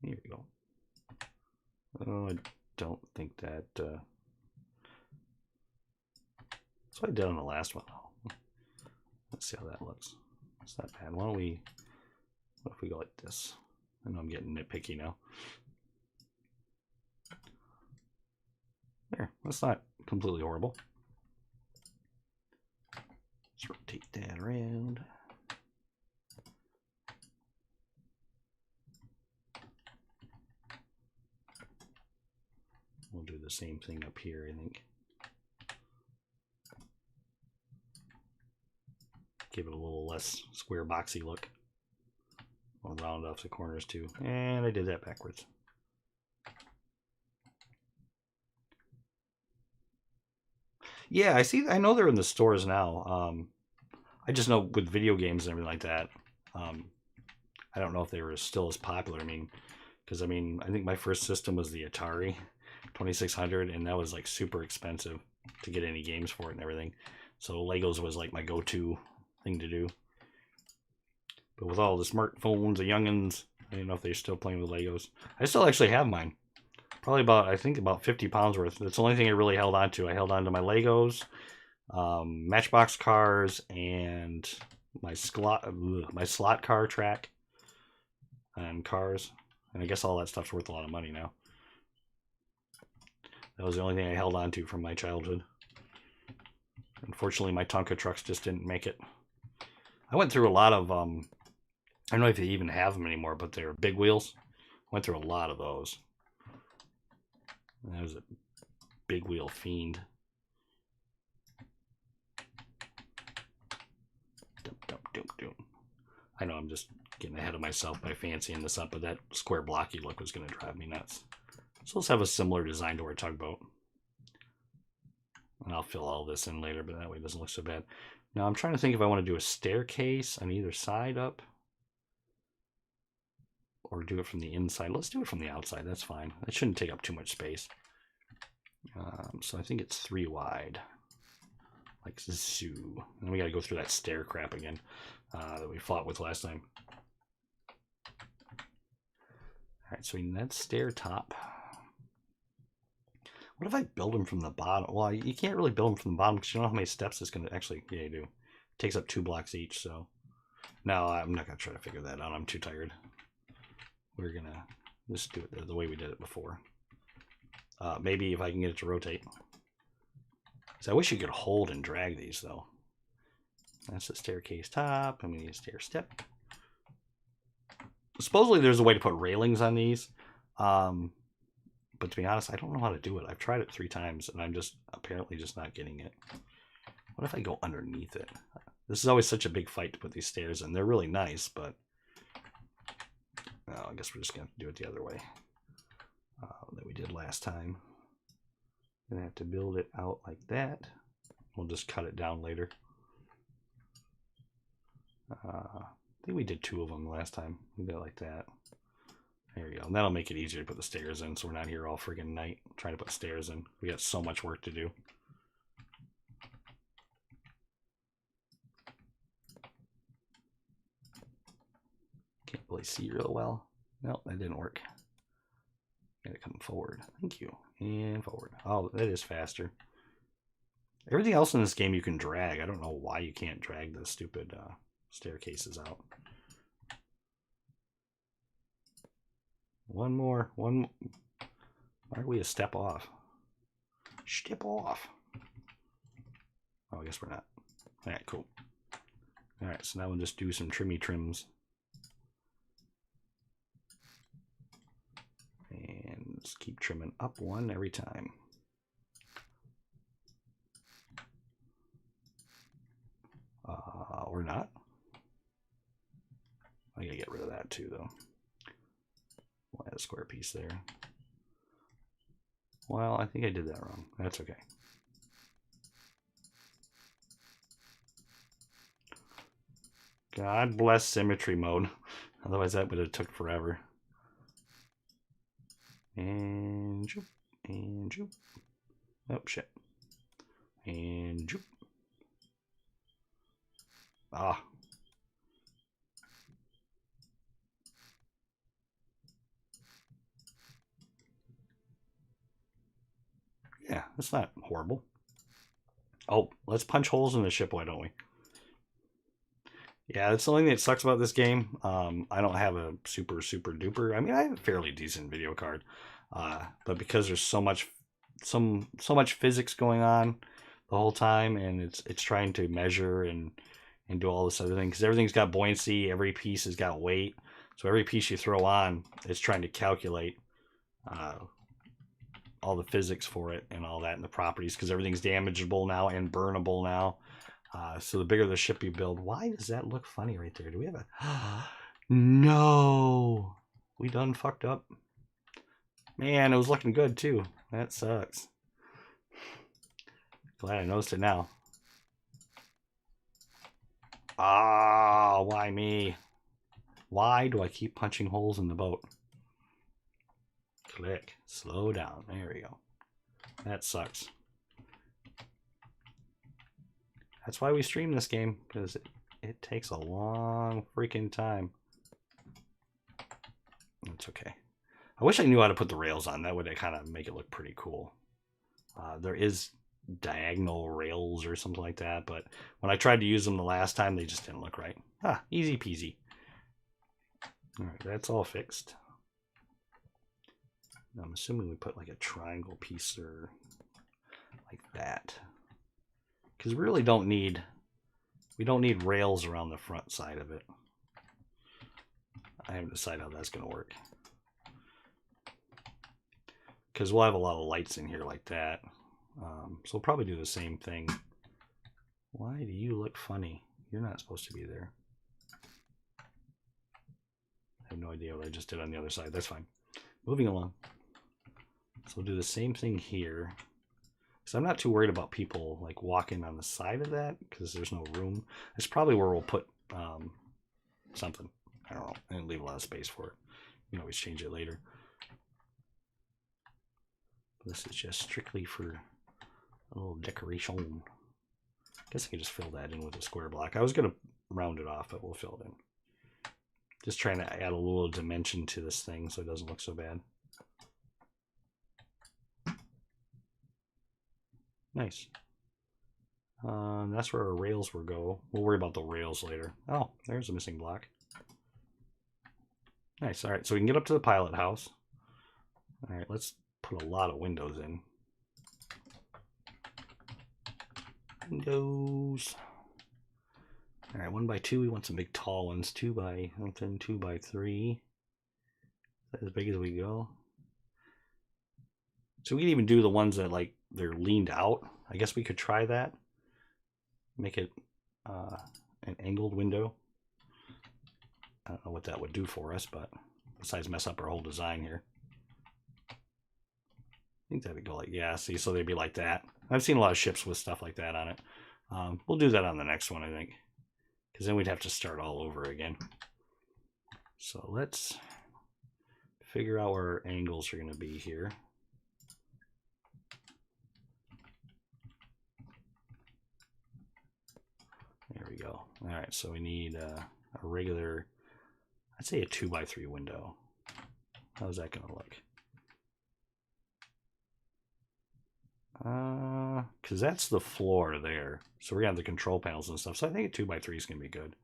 Here we go. Oh, I don't think that... That's what I did on the last one. Let's see how that looks. It's not bad. What if we go like this? I know I'm getting nitpicky now. There, that's not completely horrible. Let's rotate that around. We'll do the same thing up here, I think. Give it a little less square boxy look. I'll round off the corners too. And I did that backwards. Yeah, I see. I know they're in the stores now. I just know with video games and everything like that. I don't know if they were still as popular. I mean, because I think my first system was the Atari 2600, and that was like super expensive to get any games for it and everything. So Legos was like my go-to thing to do. But with all the smartphones, the youngins, I don't know if they're still playing with Legos. I still actually have mine. Probably I think about 50 pounds worth. That's the only thing I really held on to. I held on to my Legos, Matchbox cars, and my slot car track and cars. And I guess all that stuff's worth a lot of money now. That was the only thing I held on to from my childhood. Unfortunately, my Tonka trucks just didn't make it. I went through a lot of I don't know if they even have them anymore, but they're big wheels. Went through a lot of those. I was a big wheel fiend. I know I'm just getting ahead of myself by fancying this up, but that square blocky look was going to drive me nuts. So let's have a similar design to our tugboat. And I'll fill all this in later, but that way it doesn't look so bad. Now I'm trying to think if I want to do a staircase on either side up. Or do it from the inside. Let's do it from the outside. That's fine. It shouldn't take up too much space. So I think it's 3 wide. Like zoo. And we got to go through that stair crap again that we fought with last time. Alright, so we need that stair top. What if I build them from the bottom? Well, you can't really build them from the bottom because you don't know how many steps it's going to actually... Yeah, you do. It takes up 2 blocks each, so... No, I'm not going to try to figure that out. I'm too tired. We're going to just do it the way we did it before. Maybe if I can get it to rotate. So I wish you could hold and drag these, though. That's the staircase top, and we need a stair step. Supposedly there's a way to put railings on these. But to be honest, I don't know how to do it. I've tried it 3 times, and I'm just apparently just not getting it. What if I go underneath it? This is always such a big fight to put these stairs in. They're really nice, but... Oh, I guess we're just going to have to do it the other way that we did last time. Gonna have to build it out like that. We'll just cut it down later. I think we did 2 of them last time. We did it like that. There we go. And that'll make it easier to put the stairs in, so we're not here all friggin' night trying to put stairs in. We got so much work to do. Can't really see real well. Nope, that didn't work. Gotta come forward. Thank you. And forward. Oh, that is faster. Everything else in this game you can drag. I don't know why you can't drag the stupid staircases out. One more. Why are we a step off? Step off. Oh, I guess we're not. Alright, cool. Alright, so now we'll just do some trimmy trims. And just keep trimming up 1 every time. Or not. I gotta get rid of that too, though. We'll add a square piece there. Well, I think I did that wrong. That's okay. God bless symmetry mode. Otherwise that would have took forever. And joop. And joop. Oh, shit. And joop. Ah. Yeah, that's not horrible. Oh, let's punch holes in the ship, why don't we? Yeah, that's something that sucks about this game. I don't have a super duper. I mean, I have a fairly decent video card, but because there's so much physics going on the whole time, and it's trying to measure and do all this other thing, because everything's got buoyancy, every piece has got weight, so every piece you throw on is trying to calculate all the physics for it and all that, and the properties, because everything's damageable now and burnable now. So the bigger the ship you build. Why does that look funny right there? Do we have a... No! We done fucked up. Man, it was looking good too. That sucks. Glad I noticed it now. Ah, why me? Why do I keep punching holes in the boat? Click. Slow down. There we go. That sucks. That's why we stream this game, because it takes a long freaking time. It's okay. I wish I knew how to put the rails on. That would kind of make it look pretty cool. There is diagonal rails or something like that, but when I tried to use them the last time, they just didn't look right. Ah, easy peasy. All right, that's all fixed. I'm assuming we put like a triangle piece or like that. Because we don't need rails around the front side of it. I haven't decided how that's going to work. Because we'll have a lot of lights in here like that. So we'll probably do the same thing. Why do you look funny? You're not supposed to be there. I have no idea what I just did on the other side. That's fine. Moving along. So we'll do the same thing here. So I'm not too worried about people like walking on the side of that because there's no room. That's probably where we'll put something. I don't know. And leave a lot of space for it. You can always change it later. This is just strictly for a little decoration. I guess I can just fill that in with a square block. I was going to round it off, but we'll fill it in. Just trying to add a little dimension to this thing so it doesn't look so bad. Nice. That's where our rails will go. We'll worry about the rails later. Oh, there's a missing block. Nice. All right, so we can get up to the pilot house. All right, let's put a lot of windows in. Windows. All right, 1x2. We want some big tall ones. 2x something. 2x3. As big as we go. So we can even do the ones that like they're leaned out. I guess we could try that. Make it an angled window. I don't know what that would do for us, but besides mess up our whole design here. I think that would go like, yeah, see, so they'd be like that. I've seen a lot of ships with stuff like that on it. We'll do that on the next one, I think. Because then we'd have to start all over again. So let's figure out where our angles are going to be here. There we go. All right, so we need a regular, I'd say a 2x3 window. How's that going to look? Because that's the floor there. So we're going to have the control panels and stuff. So I think a 2x3 is going to be good.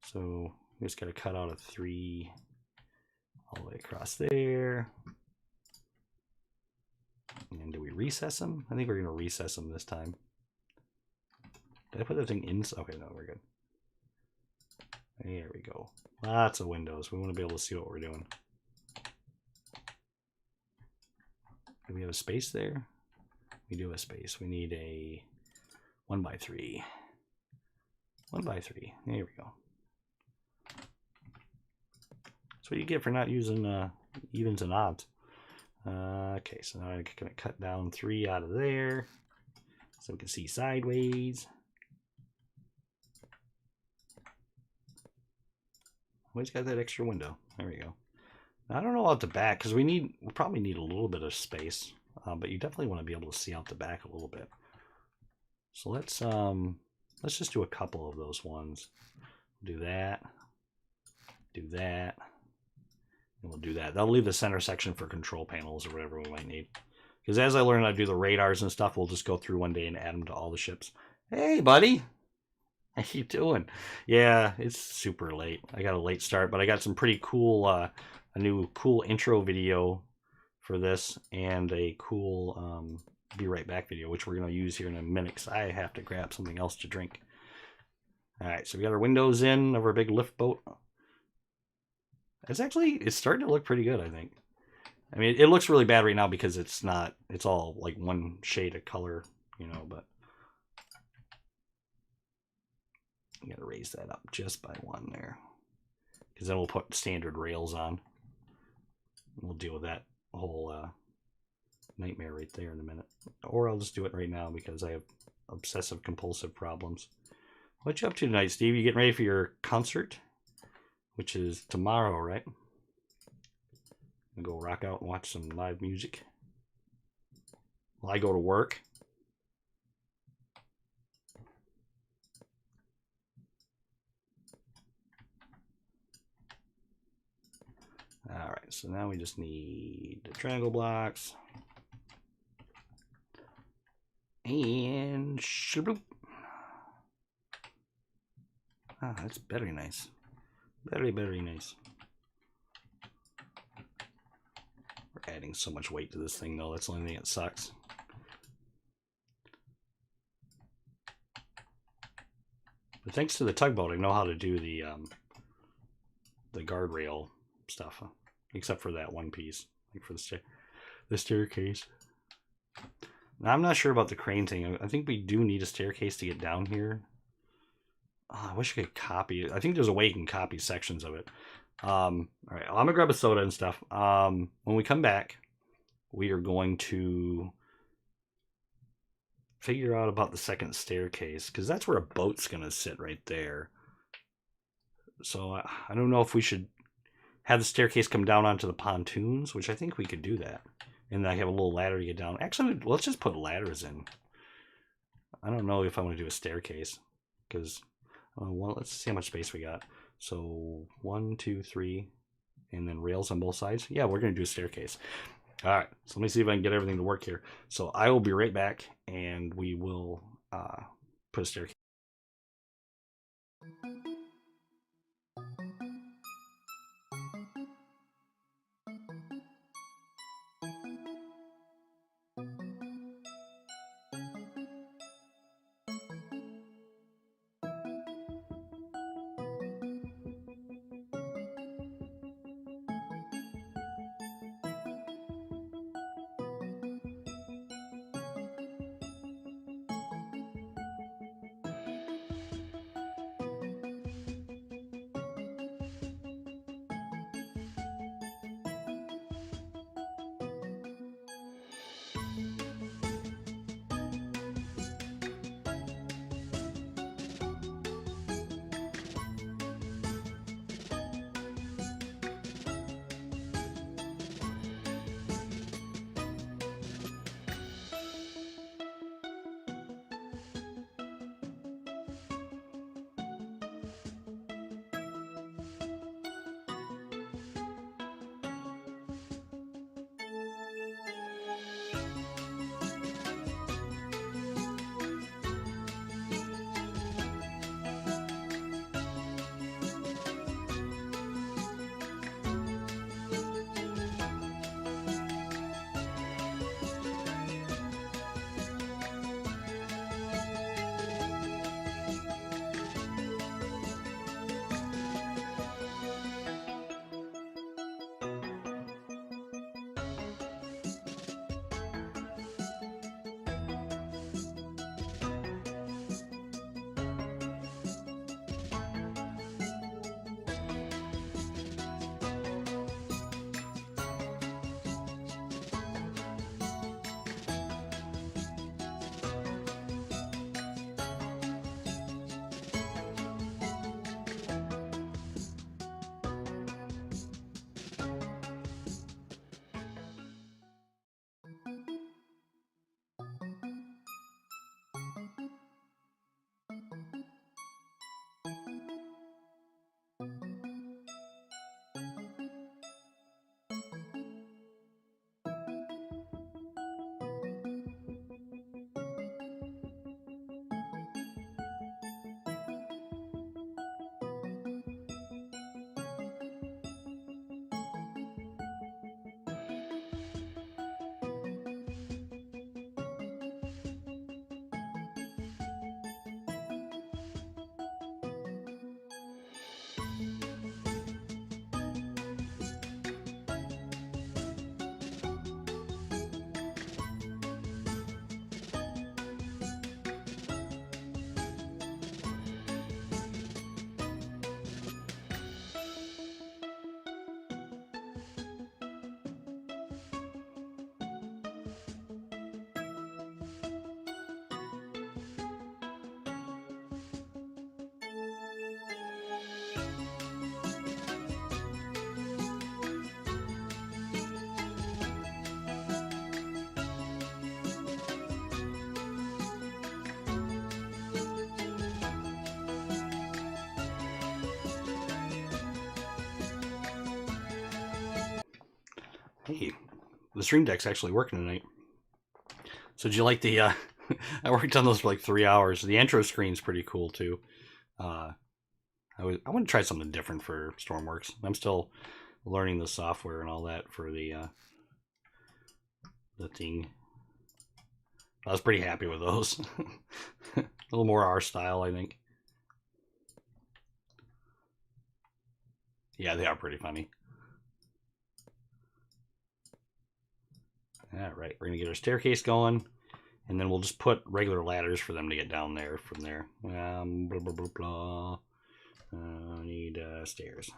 So we just got to cut out a 3 all the way across there. And do we recess them? I think we're going to recess them this time. Did I put that thing in? Okay, no, we're good. There we go. Lots of windows. We want to be able to see what we're doing. Do we have a space there? We do have a space. We need a 1x3. 1x3. There we go. That's what you get for not using evens and odds. Okay, so now I'm going to cut down 3 out of there so we can see sideways. Always got that extra window. There we go. Now, I don't know about the back because we'll probably need a little bit of space, but you definitely want to be able to see out the back a little bit. So let's just do a couple of those ones. Do that. Do that. And we'll do that. That'll leave the center section for control panels or whatever we might need. Because as I learn how to do the radars and stuff, we'll just go through one day and add them to all the ships. Hey, buddy. How you doing? Yeah, it's super late. I got a late start, but I got some pretty cool, a new cool intro video for this and a cool be right back video, which we're going to use here in a minute because I have to grab something else to drink. All right, so we got our windows in of our big lift boat. It's starting to look pretty good, I think. I mean, it looks really bad right now because it's all like one shade of color, you know, but I'm going to raise that up just by 1 there. Because then we'll put standard rails on. We'll deal with that whole nightmare right there in a minute. Or I'll just do it right now because I have obsessive compulsive problems. What you up to tonight, Steve? You getting ready for your concert? Which is tomorrow, right? And go rock out and watch some live music. While I go to work. All right, so now we just need the triangle blocks. And shloop. Ah, that's very nice. Very, very nice. We're adding so much weight to this thing, though. That's the only thing that sucks. But thanks to the tugboat, I know how to do the the guardrail stuff, except for that one piece, like for the staircase. Now, I'm not sure about the crane thing. I think we do need a staircase to get down here. Oh, I wish I could copy it. I think there's a way you can copy sections of it. All right, well, I'm gonna grab a soda and stuff. When we come back, we are going to figure out about the second staircase, because that's where a boat's gonna sit right there. So I don't know if we should have the staircase come down onto the pontoons, which I think we could do that. And then I have a little ladder to get down. Actually, let's just put ladders in. I don't know if I want to do a staircase, because well, let's see how much space we got. So 1, 2, 3, and then rails on both sides. Yeah, we're going to do a staircase. All right, so let me see if I can get everything to work here. So I will be right back, and we will put a staircase. Hey, the Stream Deck's actually working tonight. So did you like the, I worked on those for like 3 hours. The intro screen's pretty cool too. I want to try something different for Stormworks. I'm still learning the software and all that for the thing. I was pretty happy with those. A little more our style, I think. Yeah, they are pretty funny. All right, we're gonna get our staircase going, and then we'll just put regular ladders for them to get down there from there. Blah, blah, blah, blah. Need stairs.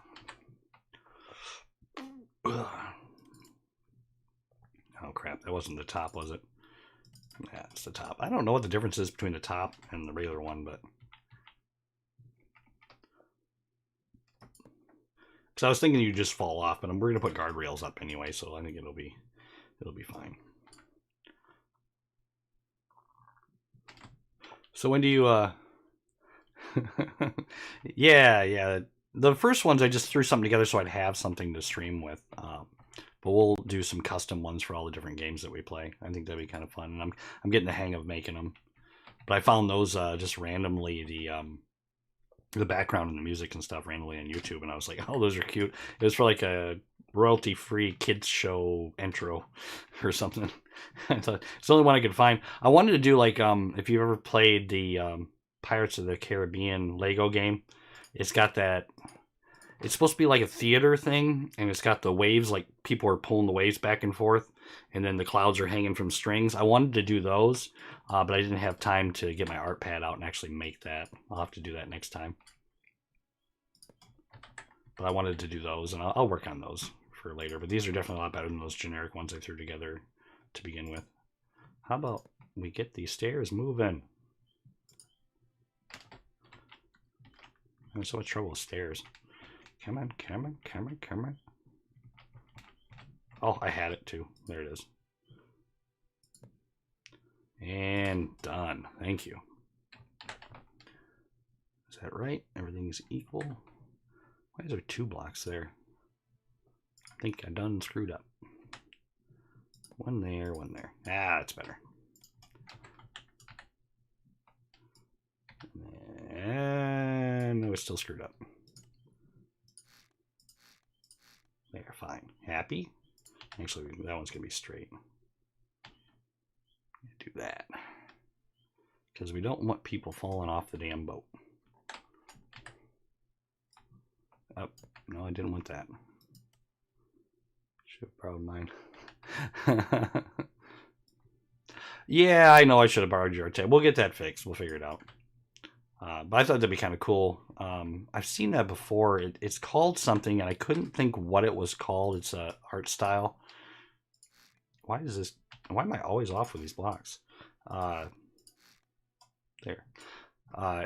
Ugh. Oh crap, that wasn't the top, was it? Yeah, it's the top. I don't know what the difference is between the top and the regular one, but because I was thinking you just fall off, but we're gonna put guardrails up anyway, so I think it'll be fine. So when do you yeah. The first ones I just threw something together so I'd have something to stream with. But we'll do some custom ones for all the different games that we play. I think that'd be kind of fun, and I'm getting the hang of making them. But I found those just randomly, the background and the music and stuff randomly on YouTube, and I was like, oh, those are cute. It was for like a royalty-free kids show intro or something. I thought it's the only one I could find. I wanted to do like if you've ever played the Pirates of the Caribbean Lego game, it's got that. It's supposed to be like a theater thing, and it's got the waves, like people are pulling the waves back and forth, and then the clouds are hanging from strings. I wanted to do those, but I didn't have time to get my art pad out and actually make that. I'll have to do that next time. But I wanted to do those, and I'll work on those for later. But these are definitely a lot better than those generic ones I threw together to begin with. How about we get these stairs moving? I'm in so much trouble with stairs. Come on, come on, come on, come on. Oh, I had it too. There it is. And done. Thank you. Is that right? Everything is equal. Why is there 2 blocks there? I think I done screwed up. One there, one there. Ah, that's better. And no, it's still screwed up. There, fine. Happy? Actually, that one's going to be straight. Do that. Because we don't want people falling off the damn boat. Oh, no, I didn't want that. Should have borrowed mine. Yeah, I know I should have borrowed your tape. We'll get that fixed. We'll figure it out. But I thought that'd be kind of cool. I've seen that before. It's called something, and I couldn't think what it was called. It's a art style. Why is this? Why am I always off with these blocks? There.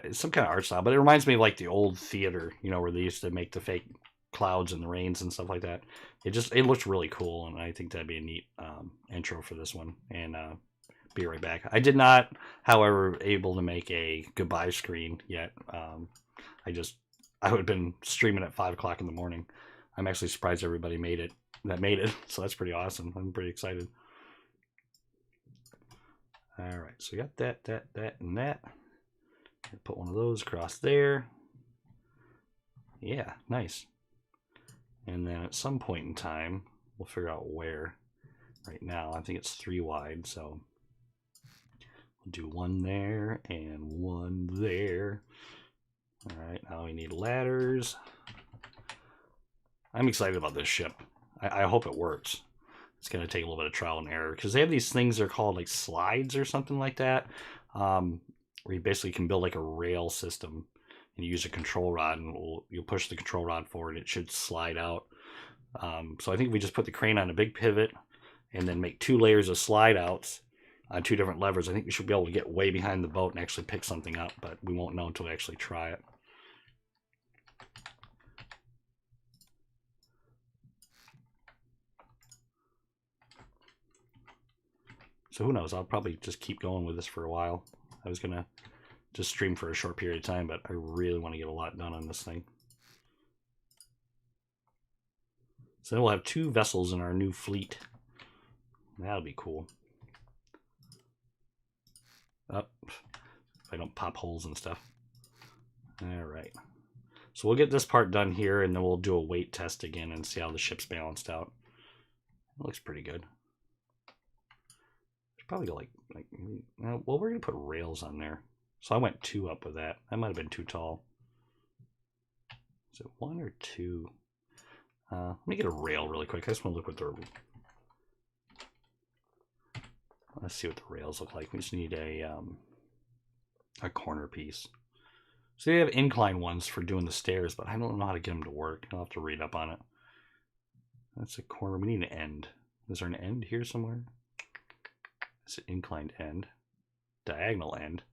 It's some kind of art style, but it reminds me of like the old theater, you know, where they used to make the fake clouds and the rains and stuff like that. It looks really cool, and I think that'd be a neat intro for this one. And be right back. I did not, however, able to make a goodbye screen yet. I would have been streaming at 5 o'clock in the morning. I'm actually surprised everybody made it. So that's pretty awesome. I'm pretty excited. All right, so we got that, and that. Put one of those across there. Yeah, nice. And then at some point in time, we'll figure out where. Right now, I think it's 3 wide, so we'll do 1 there and 1 there. All right, now we need ladders. I'm excited about this ship. I hope it works. It's going to take a little bit of trial and error because they have these things, they're called like slides or something like that, where you basically can build like a rail system and you use a control rod, and you'll push the control rod forward, it should slide out. So I think we just put the crane on a big pivot and then make 2 layers of slide outs on 2 different levers. I think we should be able to get way behind the boat and actually pick something up, but we won't know until we actually try it. So who knows? I'll probably just keep going with this for a while. I was going to just stream for a short period of time, but I really want to get a lot done on this thing. So then we'll have 2 vessels in our new fleet. That'll be cool. Oh, if I don't pop holes and stuff. All right. So we'll get this part done here, and then we'll do a weight test again and see how the ship's balanced out. It looks pretty good. Probably go like well, we're gonna put rails on there, so I went 2 up with that. That might have been too tall. Is it 1 or 2? Let me get a rail really quick. I just want to look what they're... Let's see what the rails look like. We just need a corner piece. So they have incline ones for doing the stairs, but I don't know how to get them to work. I'll have to read up on it. That's a corner. We need an end. Is there an end here somewhere? It's an inclined end. Diagonal end.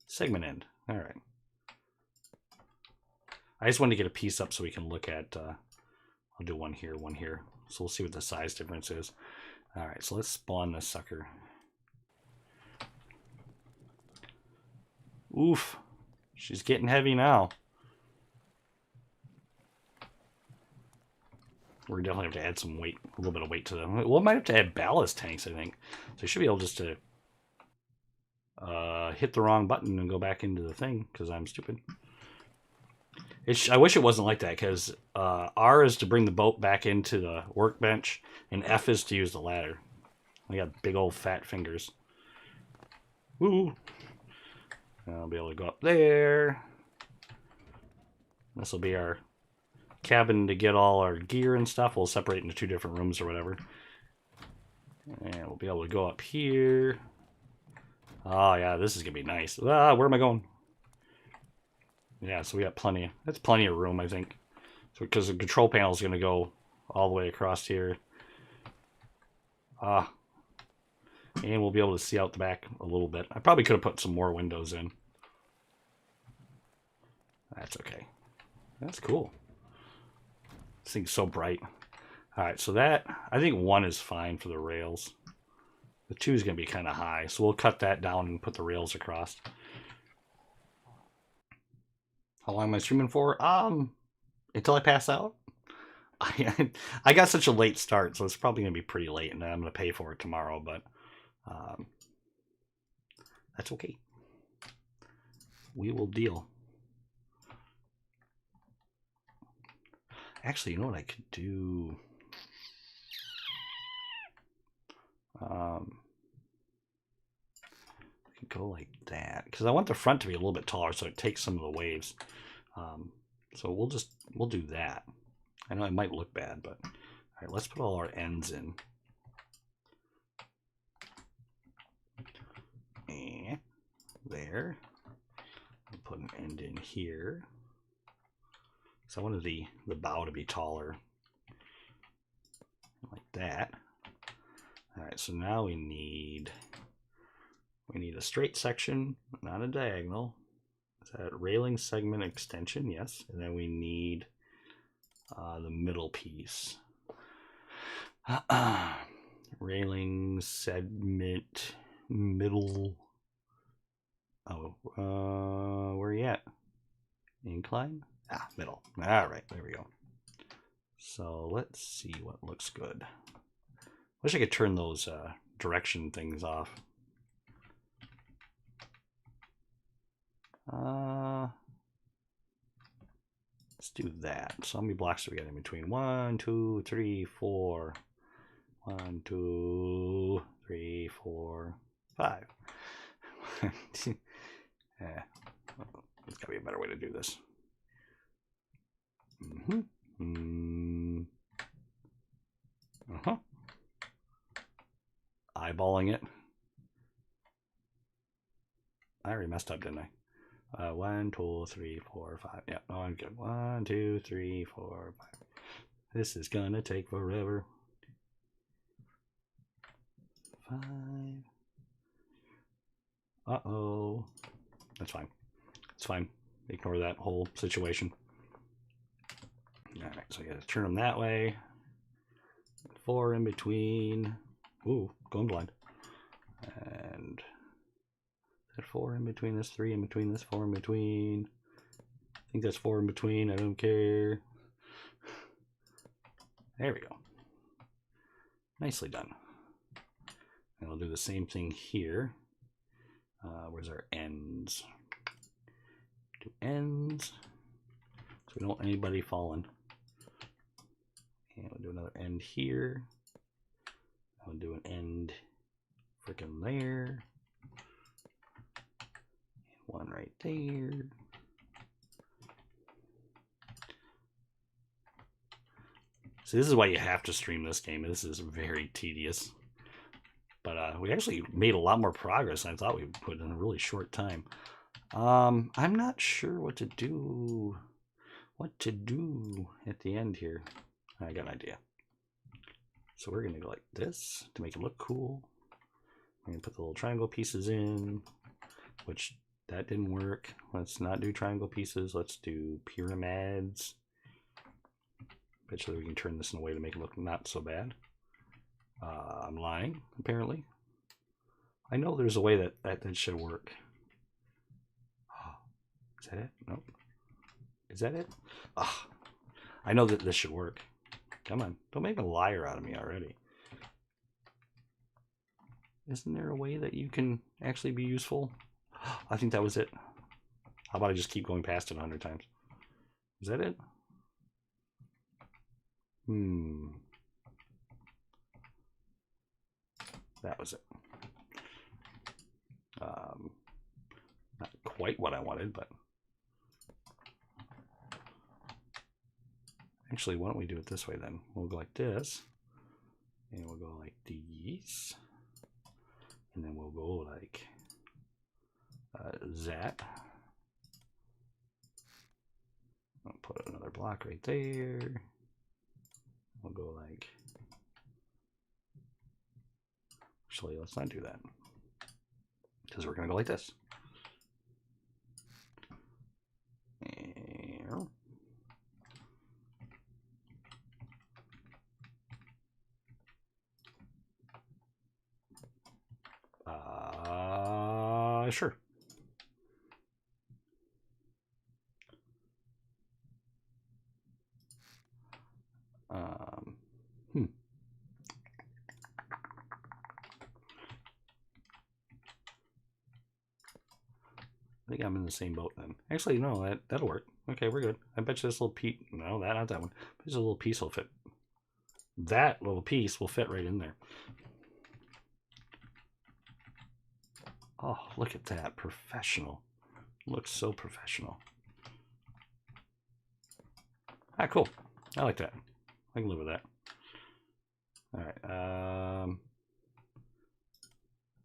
Segment end. All right. I just wanted to get a piece up so we can look at... I'll do one here, one here. So we'll see what the size difference is. All right, so let's spawn this sucker. Oof. She's getting heavy now. We're definitely have to add some weight, a little bit of weight to them. Well, might have to add ballast tanks, I think. So you should be able just to hit the wrong button and go back into the thing, because I'm stupid. I wish it wasn't like that, because R is to bring the boat back into the workbench, and F is to use the ladder. I got big old fat fingers. Woo! I'll be able to go up there. This will be our cabin to get all our gear and stuff. We'll separate into 2 different rooms or whatever. And we'll be able to go up here. Oh yeah, this is gonna be nice. Ah, where am I going? Yeah, so we got plenty. That's plenty of room, I think. So because the control panel is gonna go all the way across here. Ah. And we'll be able to see out the back a little bit. I probably could have put some more windows in. That's okay. That's cool. This thing's so bright. Alright, so that, I think 1 is fine for the rails. The 2 is going to be kind of high, so we'll cut that down and put the rails across. How long am I streaming for? Until I pass out. I got such a late start, so it's probably going to be pretty late, and then I'm going to pay for it tomorrow, but that's okay. We will deal. Actually, you know what I could do? I could go like that, because I want the front to be a little bit taller so it takes some of the waves. So we'll do that. I know it might look bad, but all right, let's put all our ends in. And there. I'll put an end in here. So I wanted the bow to be taller. Like that. Alright, so now we need a straight section, not a diagonal. Is that railing segment extension? Yes. And then we need the middle piece. Railing segment middle. Oh, where are you at? Incline? Ah, middle. Alright, there we go. So let's see what looks good. Wish I could turn those direction things off. Let's do that. So how many blocks do we got in between? 1, 2, 3, 4. 1, 2, 3, 4, 5. Yeah, there's got to be a better way to do this. Eyeballing it. I already messed up, didn't I? 1, 2, 3, 4, 5. Yeah, no, I'm good. 1, 2, 3, 4, 5. This is gonna take forever. 5. Uh-oh. That's fine. It's fine. Ignore that whole situation. Alright, so I gotta turn them that way. 4 in between. Ooh, going blind. And 4 in between this, 3 in between this, 4 in between. I think that's 4 in between. I don't care. There we go. Nicely done. And we'll do the same thing here. Where's our ends? Do ends. So we don't want anybody falling. And we'll do another end here. I'll do an end freaking there. And one right there. So this is why you have to stream this game. This is very tedious. But we actually made a lot more progress than I thought we would put in a really short time. I'm not sure what to do. What to do at the end here. I got an idea. So we're going to go like this to make it look cool. We're going to put the little triangle pieces in, which that didn't work. Let's not do triangle pieces. Let's do pyramids. Bet you that we can turn this in a way to make it look not so bad. I'm lying, apparently. I know there's a way that should work. Oh, is that it? Nope. Is that it? Oh, I know that this should work. Come on, don't make a liar out of me already. Isn't there a way that you can actually be useful? I think that was it. How about I just keep going past it 100 times? Is that it? That was it. Not quite what I wanted, but actually, why don't we do it this way then? We'll go like this, and we'll go like these, and then we'll go like that. I'll put another block right there. We'll go like, actually, let's not do that, because we're going to go like this. Sure. I think I'm in the same boat then. Actually, no, that'll work. Okay, we're good. I bet you this little piece, no, not that one. This little piece will fit. That little piece will fit right in there. Oh, look at that. Professional. Looks so professional. Ah, cool. I like that. I can live with that. All right.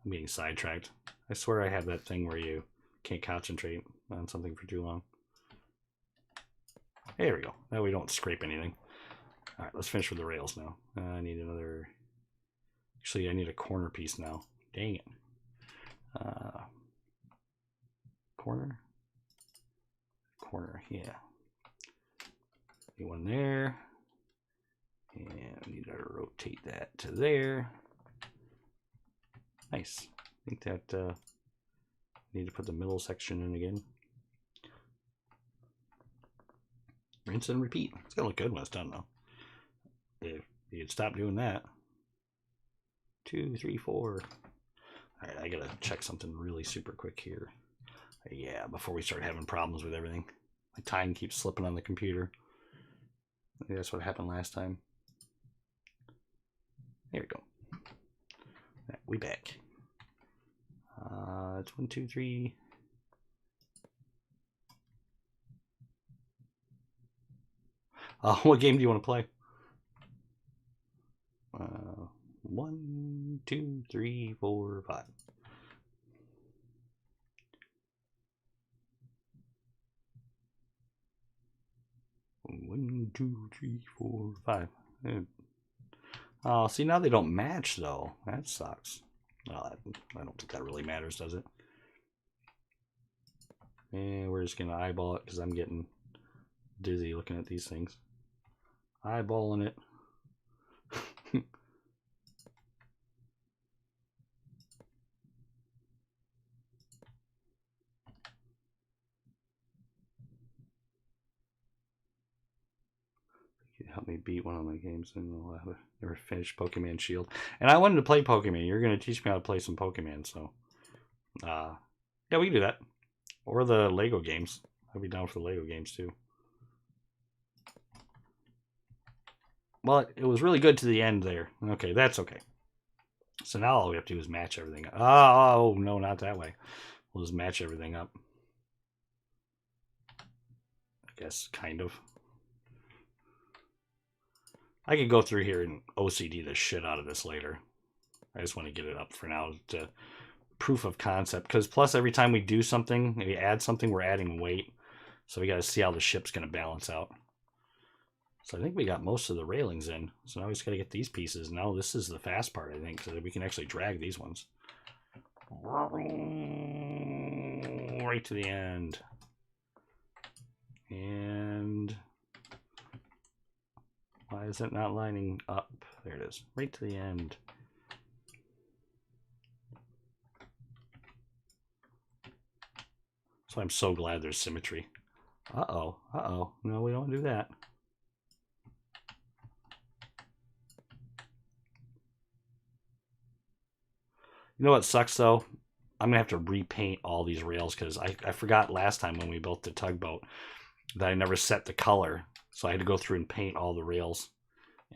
I'm getting sidetracked. I swear I have that thing where you can't concentrate on something for too long. There we go. Now we don't scrape anything. All right, let's finish with the rails now. I need another. Actually, I need a corner piece now. Dang it. Corner. Corner, yeah. Need one there. And we need to rotate that to there. Nice. I think that need to put the middle section in again. Rinse and repeat. It's gonna look good when it's done though. If you'd stop doing that. 2, 3, 4. Alright, I gotta check something really super quick here. Yeah, before we start having problems with everything. My time keeps slipping on the computer. I think that's what happened last time. There we go. Right, we back. It's 1, 2, 3. What game do you want to play? 1, 2, 3, 4, 5. One, 2, 3, 4, 5. Oh, see, now they don't match though. That sucks. Well, I don't think that really matters, does it? And we're just gonna eyeball it because I'm getting dizzy looking at these things. Eyeballing it. Help me beat one of my games and I'll have never finished Pokemon Shield. And I wanted to play Pokemon. You're going to teach me how to play some Pokemon, so yeah, we can do that. Or the Lego games. I'd be down for the Lego games too. Well, it was really good to the end there. Okay, that's okay. So now all we have to do is match everything up. Oh, no, not that way. We'll just match everything up. I guess, kind of. I could go through here and OCD the shit out of this later. I just want to get it up for now to proof of concept. Because plus every time we do something, maybe add something, we're adding weight. So we got to see how the ship's going to balance out. So I think we got most of the railings in. So now we just got to get these pieces. Now this is the fast part, I think, so that we can actually drag these ones. Right to the end. And why is it not lining up? There it is. Right to the end. So I'm so glad there's symmetry. Uh-oh. Uh-oh. No, we don't do that. You know what sucks, though? I'm going to have to repaint all these rails because I forgot last time when we built the tugboat that I never set the color. So I had to go through and paint all the rails,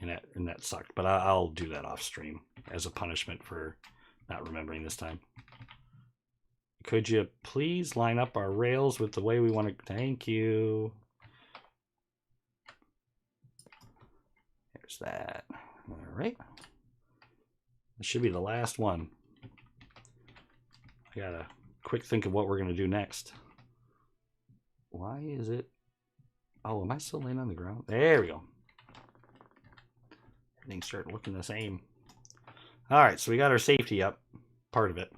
and that sucked. But I'll do that off stream as a punishment for not remembering this time. Could you please line up our rails with the way we want to? Thank you. There's that. All right. This should be the last one. I got a quick think of what we're going to do next. Why is it? Oh, am I still laying on the ground? There we go. Everything's starting looking the same. All right, so we got our safety up, part of it.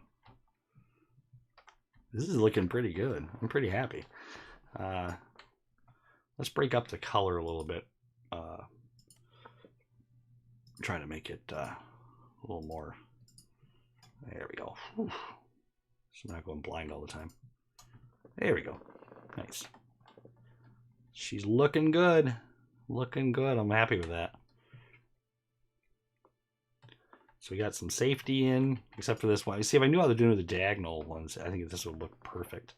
This is looking pretty good. I'm pretty happy. Let's break up the color a little bit. Try to make it a little more. There we go. Whew. So I'm not going blind all the time. There we go. Nice. She's looking good. Looking good. I'm happy with that. So we got some safety in, except for this one. You see, if I knew how to do the diagonal ones, I think this would look perfect.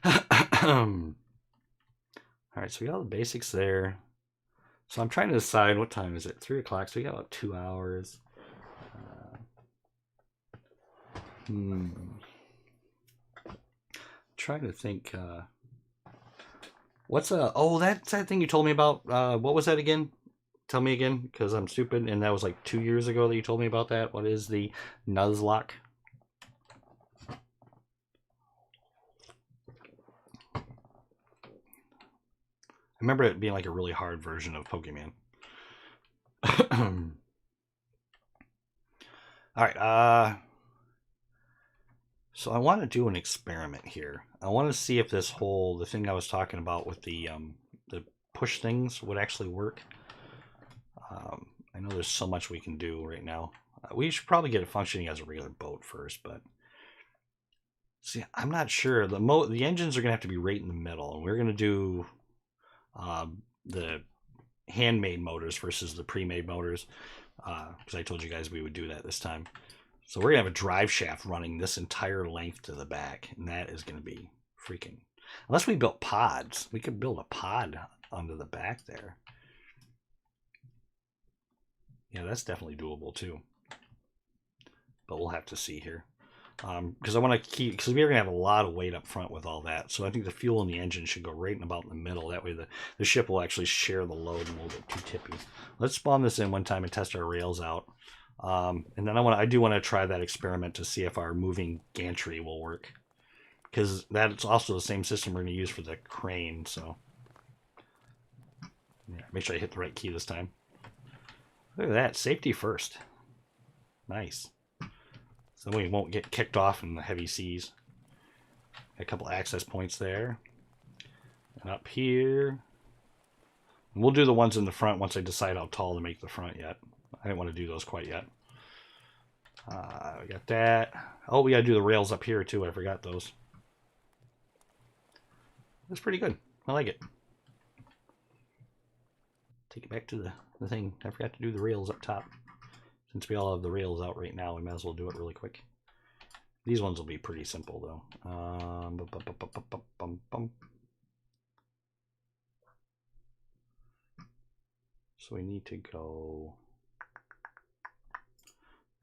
All right, so we got all the basics there. So I'm trying to decide what time is it. 3 o'clock, so we got about 2 hours. Trying to think. What's oh, that's that thing you told me about. What was that again? Tell me again, because I'm stupid, and that was like 2 years ago that you told me about that. What is the Nuzlocke? I remember it being like a really hard version of Pokemon. All right, so I want to do an experiment here. I want to see if this the thing I was talking about with the push things would actually work. I know there's so much we can do right now. We should probably get it functioning as a regular boat first, but see, I'm not sure. The engines are gonna have to be right in the middle, and we're gonna do the handmade motors versus the pre-made motors, because I told you guys we would do that this time. So we're gonna have a drive shaft running this entire length to the back, and that is gonna be freaking. Unless we built pods, we could build a pod under the back there. Yeah, that's definitely doable too. But we'll have to see here. Because I want to keep, because we're going to have a lot of weight up front with all that. So I think the fuel in the engine should go right about in the middle. That way the ship will actually share the load and won't get too tippy. Let's spawn this in one time and test our rails out. And then I do want to try that experiment to see if our moving gantry will work. Because that's also the same system we're going to use for the crane. So yeah, make sure I hit the right key this time. Look at that. Safety first. Nice. So we won't get kicked off in the heavy seas. Got a couple access points there. And up here. And we'll do the ones in the front once I decide how tall to make the front yet. I didn't want to do those quite yet. We got that. Oh, we got to do the rails up here too. I forgot those. That's pretty good. I like it. Take it back to the thing. I forgot to do the rails up top. Since we all have the rails out right now, we might as well do it really quick. These ones will be pretty simple though. So we need to go.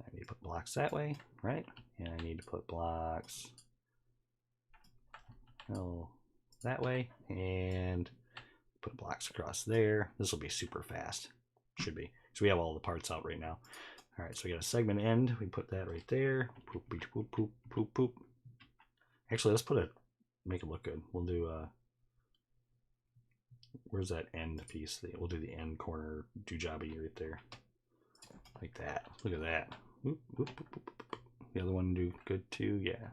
I need to put blocks that way, right? And I need to put blocks that way, and put blocks across there. This will be super fast. Should be. So we have all the parts out right now. All right, so we got a segment end. We put that right there. Poop, poop, poop, poop, poop, poop. Actually, let's put it, make it look good. We'll do, where's that end piece? We'll do the end corner do-jobby right there. Like that. Look at that. Whoop, whoop, whoop, whoop. The other one do good too, yeah.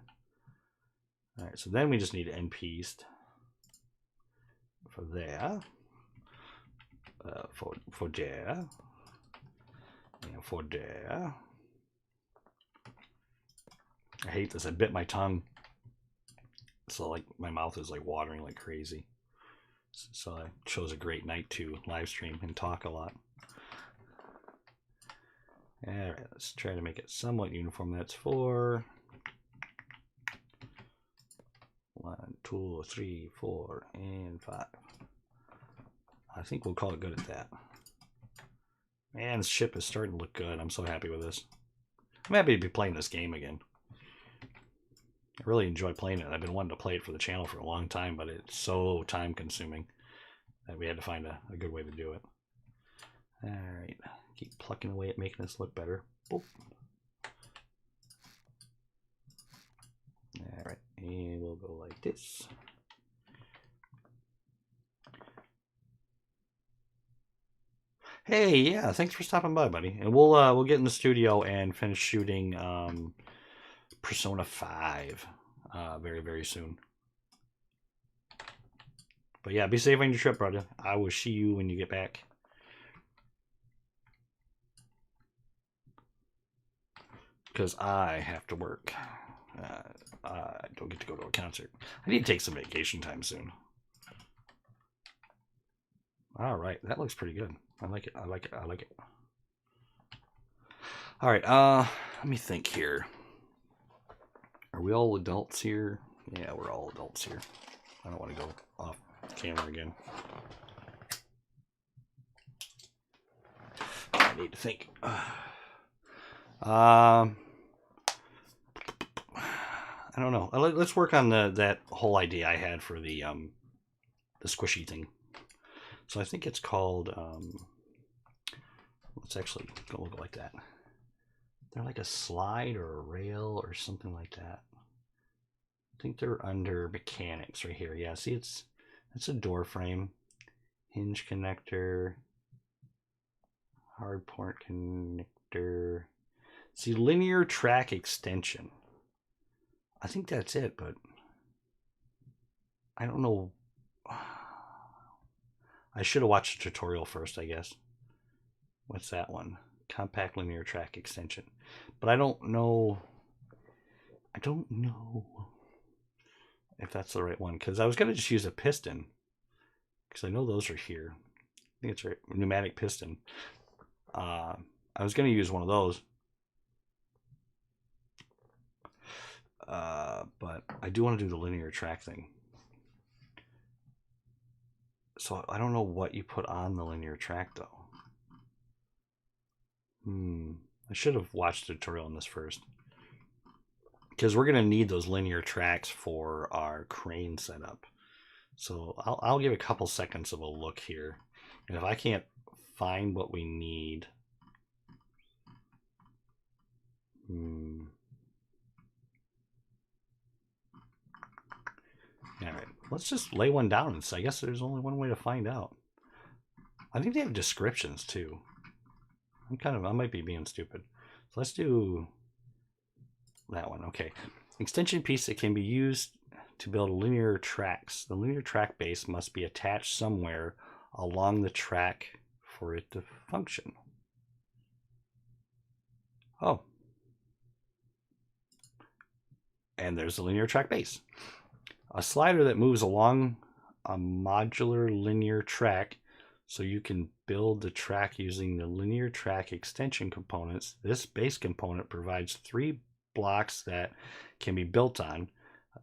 All right, so then we just need end piece for there. For there. And for there. I hate this. I bit my tongue. So like my mouth is like watering like crazy. So I chose a great night to live stream and talk a lot. All right, let's try to make it somewhat uniform. That's 4. 1, 2, 3, 4, and 5. I think we'll call it good at that. Man, this ship is starting to look good. I'm so happy with this. I'm happy to be playing this game again. I really enjoy playing it. I've been wanting to play it for the channel for a long time, but it's so time consuming that we had to find a good way to do it. All right, keep plucking away at making this look better. Boop. All right, and we'll go like this. Hey, yeah, thanks for stopping by, buddy. And we'll get in the studio and finish shooting Persona 5 very, very soon. But yeah, be safe on your trip, brother. I will see you when you get back. Because I have to work. I don't get to go to a concert. I need to take some vacation time soon. All right, that looks pretty good. I like it. I like it. I like it. All right, let me think here. Are we all adults here? Yeah, we're all adults here. I don't want to go off camera again. I need to think. I don't know. Let's work on that whole idea I had for the squishy thing. So I think it's called, let's actually go look like that. They're like a slide or a rail or something like that. I think they're under mechanics right here. Yeah, see, it's a door frame, hinge connector, hard port connector. See, linear track extension. I think that's it, but I don't know. I should have watched the tutorial first, I guess. What's that one? Compact linear track extension. But I don't know. I don't know if that's the right one, because I was going to just use a piston, because I know those are here. I think it's right. Pneumatic piston. I was going to use one of those. But I do want to do the linear track thing. So I don't know what you put on the linear track, though. I should have watched the tutorial on this first, because we're going to need those linear tracks for our crane setup. So I'll give a couple seconds of a look here, and if I can't find what we need, all right, let's just lay one down. So I guess there's only one way to find out. I think they have descriptions too. I might be being stupid. So let's do that one. Okay. Extension piece that can be used to build linear tracks. The linear track base must be attached somewhere along the track for it to function. Oh. And there's the linear track base. A slider that moves along a modular linear track, so you can build the track using the linear track extension components. This base component provides 3 blocks that can be built on,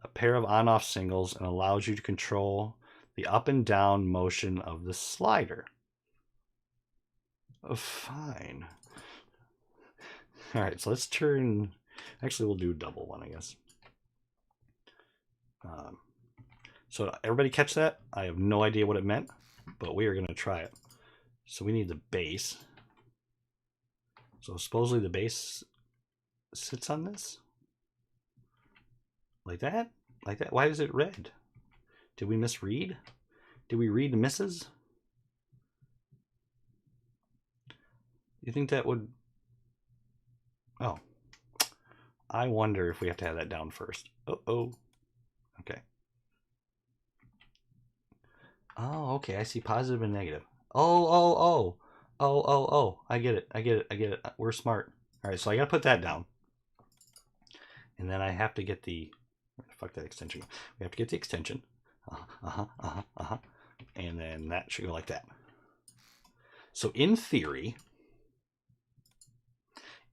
a pair of on-off singles, and allows you to control the up and down motion of the slider. Oh, fine. All right, so let's turn. Actually, we'll do a double one, I guess. So everybody catch that? I have no idea what it meant, but we are going to try it. So we need the base. So supposedly the base sits on this? Like that? Like that? Why is it red? Did we misread? Did we read the misses? You think that would... Oh. I wonder if we have to have that down first. Uh-oh. Okay. Oh, okay. I see positive and negative. Oh. I get it. We're smart. All right, so I got to put that down. And then I have to get the... Fuck that extension. We have to get the extension. And then that should go like that. So in theory,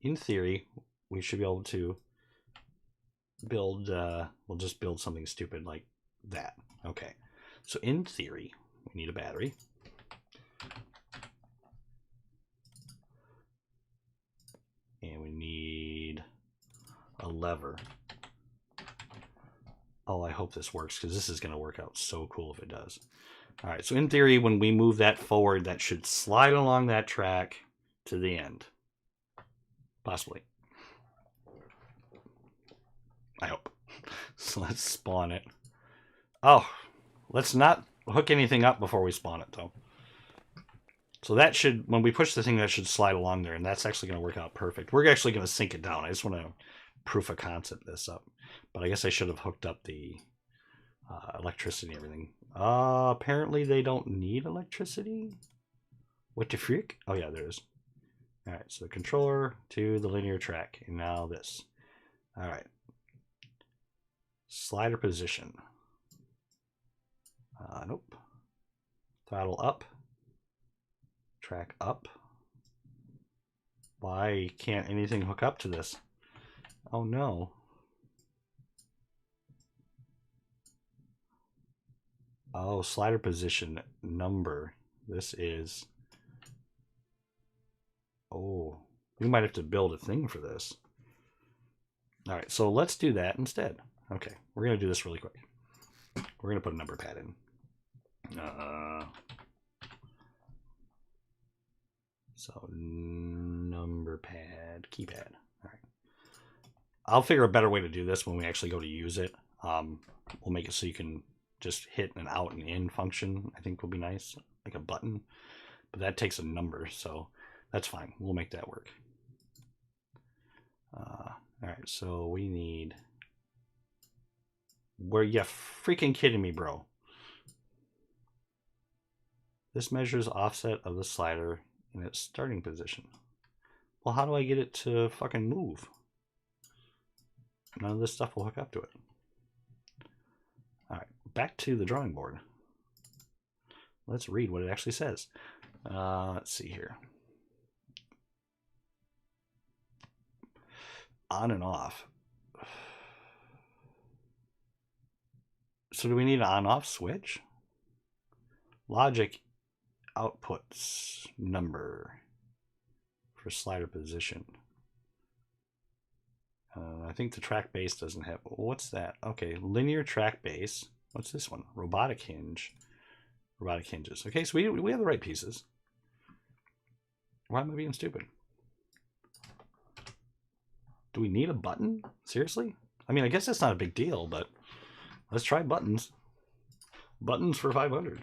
we should be able to build, we'll just build something stupid like that. Okay. So in theory, we need a battery. And we need a lever. Oh, I hope this works, because this is going to work out so cool if it does. All right, so in theory, when we move that forward, that should slide along that track to the end. Possibly. I hope. So let's spawn it. Oh, let's not hook anything up before we spawn it, though. So that should, when we push the thing, that should slide along there, and that's actually going to work out perfect. We're actually going to sink it down. I just want to proof of concept this up. But I guess I should have hooked up the electricity and everything. Apparently they don't need electricity. What the freak? Oh yeah, there is. All right, so the controller to the linear track, and now this. All right. Slider position. Nope. Throttle up. Track up. Why can't anything hook up to this? Oh no. Oh, slider position number. This is... Oh, we might have to build a thing for this. All right, so let's do that instead. Okay, we're going to do this really quick. We're going to put a number pad in. So number pad, keypad. All right. I'll figure a better way to do this when we actually go to use it. We'll make it so you can just hit an out and in function. I think will be nice, like a button. But that takes a number, so that's fine. We'll make that work. All right, so we need... Were you freaking kidding me, bro? This measures offset of the slider in its starting position. Well, how do I get it to fucking move? None of this stuff will hook up to it. All right, back to the drawing board. Let's read what it actually says. Let's see here. On and off. So do we need an on-off switch? Logic outputs number for slider position. I think the track base doesn't have... What's that? Okay, linear track base. What's this one? Robotic hinge. Robotic hinges. Okay, so we have the right pieces. Why am I being stupid? Do we need a button? Seriously? I mean, I guess that's not a big deal, but let's try buttons. Buttons for 500.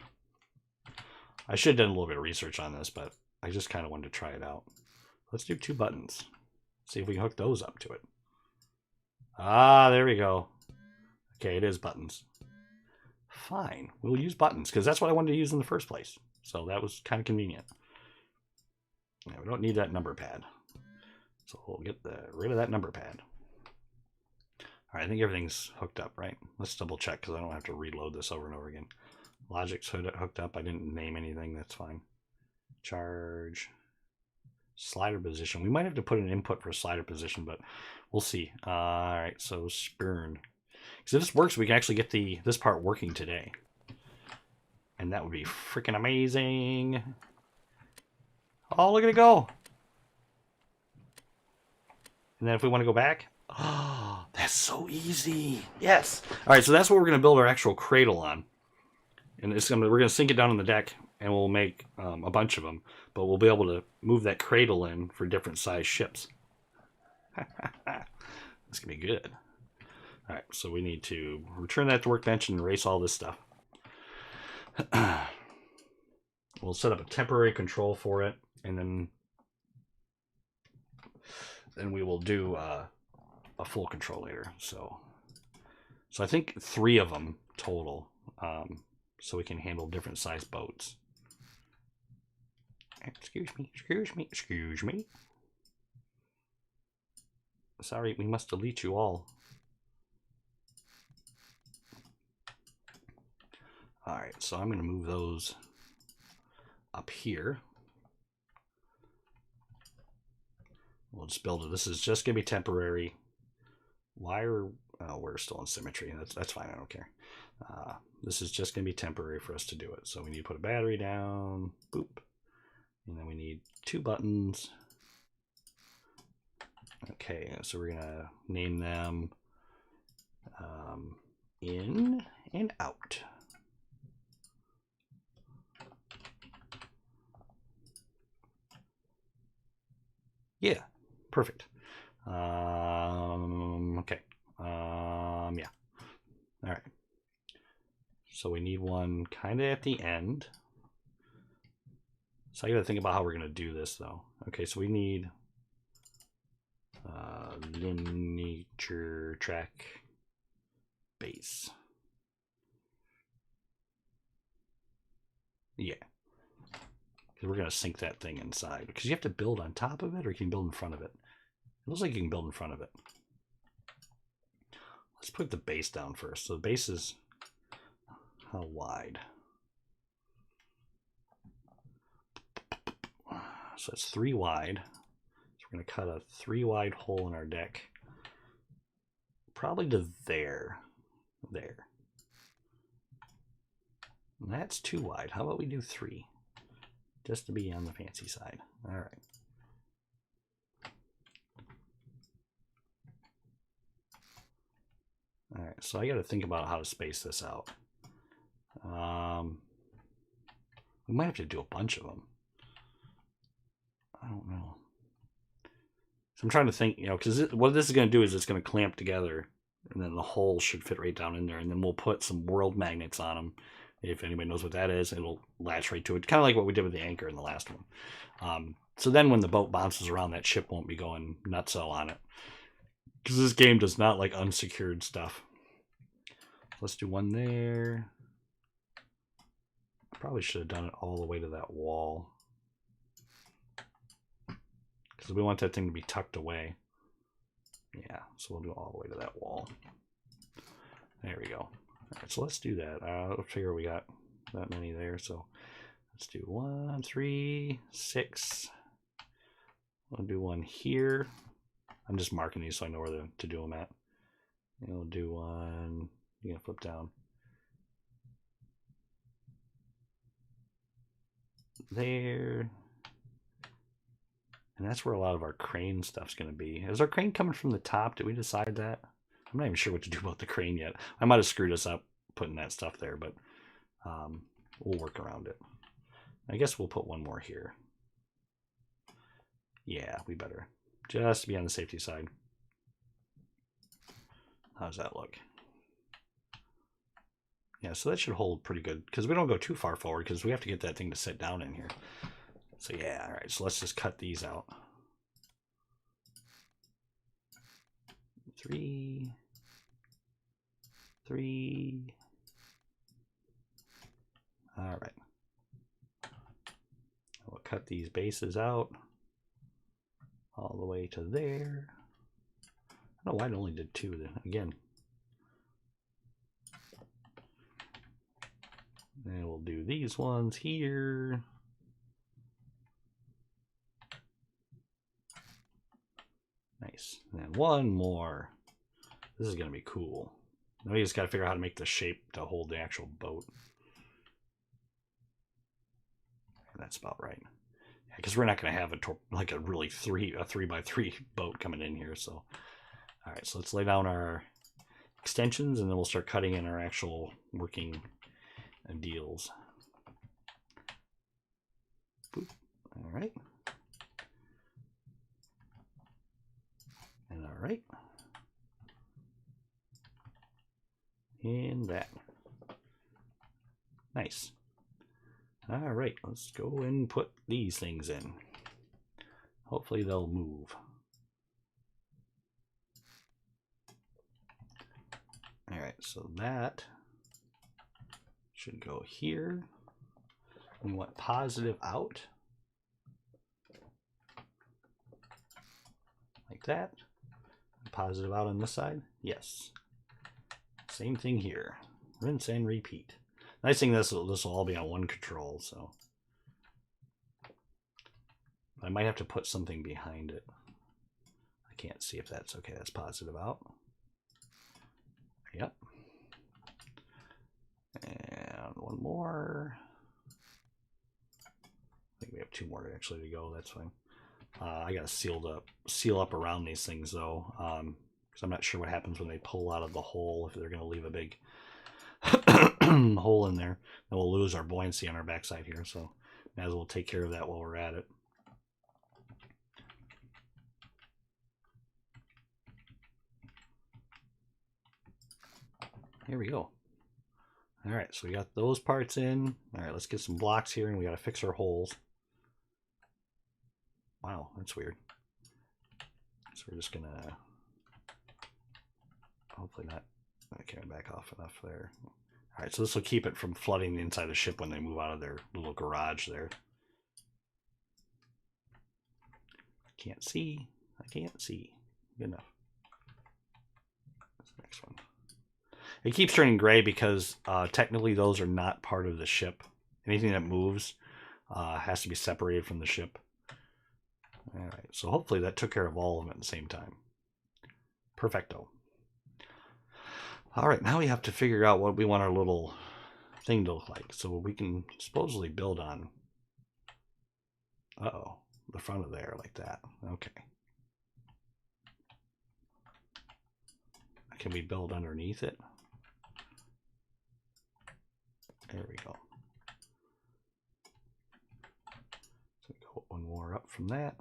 I should have done a little bit of research on this, but I just kind of wanted to try it out. Let's do 2 buttons. See if we can hook those up to it. Ah, there we go. Okay, it is buttons. Fine. We'll use buttons, because that's what I wanted to use in the first place. So that was kind of convenient. Yeah, we don't need that number pad. So we'll get rid of that number pad. All right, I think everything's hooked up, right? Let's double check, because I don't have to reload this over and over again. Logic's hooked up. I didn't name anything. That's fine. Charge. Slider position. We might have to put an input for slider position, but we'll see. All right, so spurn. So if this works, we can actually get this part working today. And that would be freaking amazing. Oh, look at it go. And then if we want to go back, oh, that's so easy. Yes. All right, so that's what we're going to build our actual cradle on. And we're going to sink it down on the deck. and we'll make a bunch of them, but we'll be able to move that cradle in for different size ships. This can be good. All right, so we need to return that to workbench and erase all this stuff. We'll set up a temporary control for it, and then we will do a full control later. So I think 3 of them total, so we can handle different size boats. Excuse me. Sorry, we must delete you all. All right, so I'm going to move those up here. We'll just build it. This is just going to be temporary. We're still in symmetry. That's fine. I don't care. This is just going to be temporary for us to do it. So we need to put a battery down. Boop. And then we need 2 buttons. Okay, so we're going to name them in and out. Yeah, perfect. Okay. Yeah. All right. So we need one kind of at the end. So I got to think about how we're going to do this, though. Okay, so we need linear track base. Yeah. Because we're going to sink that thing inside. Because you have to build on top of it, or you can build in front of it. It looks like you can build in front of it. Let's put the base down first. So the base is how wide? So it's 3 wide. So we're going to cut a 3 wide hole in our deck. Probably to there. There. And that's 2 wide. How about we do 3? Just to be on the fancy side. All right. All right, so I got to think about how to space this out. We might have to do a bunch of them. I don't know. So I'm trying to think, because what this is going to do is it's going to clamp together, and then the hole should fit right down in there, and then we'll put some world magnets on them. If anybody knows what that is, it'll latch right to it. Kind of like what we did with the anchor in the last one. So then when the boat bounces around, that ship won't be going nutso on it. Because this game does not like unsecured stuff. Let's do one there. Probably should have done it all the way to that wall. Because we want that thing to be tucked away. Yeah, so we'll do it all the way to that wall. There we go. All right, so let's do that. Let's figure we got that many there. So let's do 1, 3, 6. We'll do one here. I'm just marking these so I know where to do them at. And we'll do one. You can flip down. There. And that's where a lot of our crane stuff's going to be. Is our crane coming from the top? Did we decide that? I'm not even sure what to do about the crane yet. I might have screwed us up putting that stuff there, but we'll work around it. I guess we'll put one more here. Yeah, we better. Just to be on the safety side. How's that look? Yeah, so that should hold pretty good because we don't go too far forward because we have to get that thing to sit down in here. So yeah, all right, so let's just cut these out. 3, 3. All right. We'll cut these bases out all the way to there. I don't know why I only did 2 then. Again. And we'll do these ones here. Nice. And then one more. This is going to be cool. Now we just got to figure out how to make the shape to hold the actual boat. And that's about right. Because we're not going to have a really 3x3 boat coming in here. So, all right. So let's lay down our extensions, and then we'll start cutting in our actual working deals. Boop. All right. And all right. And that. Nice. All right, let's go and put these things in. Hopefully they'll move. All right, so that should go here. We want positive out. Like that. Positive out on this side. Yes. Same thing here. Rinse and repeat. Nice thing this will all be on one control, so I might have to put something behind it. I can't see if that's okay. That's positive out. Yep. And one more. I think we have 2 more actually to go. That's fine. I gotta seal up around these things though, because I'm not sure what happens when they pull out of the hole. If they're gonna leave a big hole in there, then we'll lose our buoyancy on our backside here. So might as well take care of that while we're at it. Here we go. All right, so we got those parts in. All right, let's get some blocks here, and we got to fix our holes. Wow, that's weird. So we're just gonna hopefully not. Okay, back off enough there. All right, so this will keep it from flooding the inside of the ship when they move out of their little garage there. I can't see. I can't see. Good enough. That's the next one. It keeps turning gray because technically those are not part of the ship. Anything that moves has to be separated from the ship. All right, so hopefully that took care of all of them at the same time. Perfecto. All right, now we have to figure out what we want our little thing to look like. So we can supposedly build on, the front of there like that. Okay. Can we build underneath it? There we go. So go one more up from that.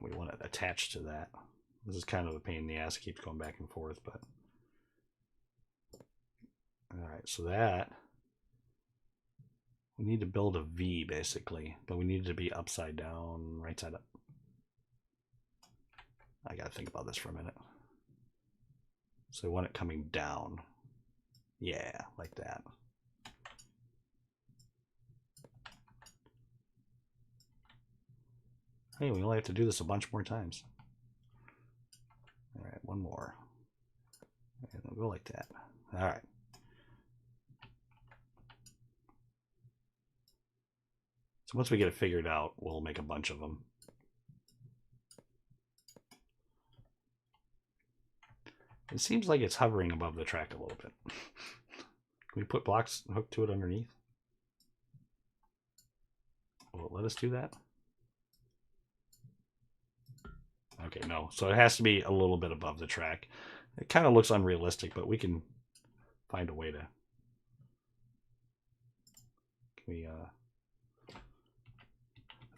We want it attached to that. This is kind of a pain in the ass. It keeps going back and forth, but all right. So that we need to build a V basically, but we need it to be upside down, right side up. I gotta think about this for a minute. So we want it coming down. Yeah, like that. Hey, we only have to do this a bunch more times. All right, one more. And we'll go like that. All right. So once we get it figured out, we'll make a bunch of them. It seems like it's hovering above the track a little bit. Can we put blocks hooked to it underneath? Will it let us do that? Okay, no. So it has to be a little bit above the track. It kind of looks unrealistic, but we can find a way to. Can we? I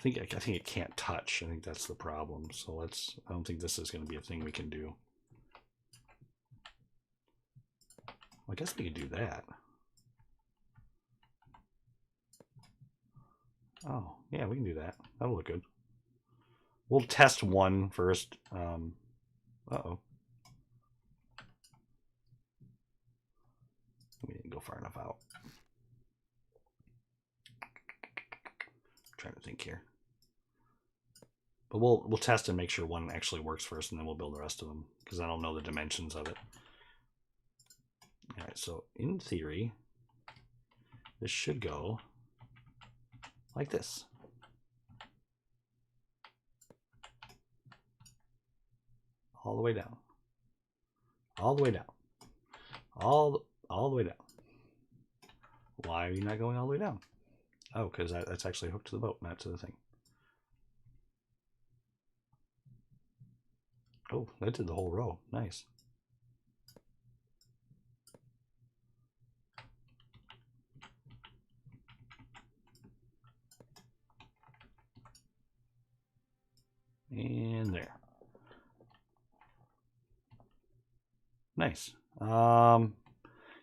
think it can't touch. I think that's the problem. So let's. I don't think this is going to be a thing we can do. Well, I guess we could do that. Oh, yeah, we can do that. That'll look good. We'll test one first. Uh-oh. We didn't go far enough out. I'm trying to think here. But we'll test and make sure one actually works first, and then we'll build the rest of them, because I don't know the dimensions of it. All right, so in theory, this should go like this. All the way down. All the way down. All the way down. Why are you not going all the way down? Oh, because that's actually hooked to the boat, not to the thing. Oh, that did the whole row. Nice. And there. Nice. Yeah,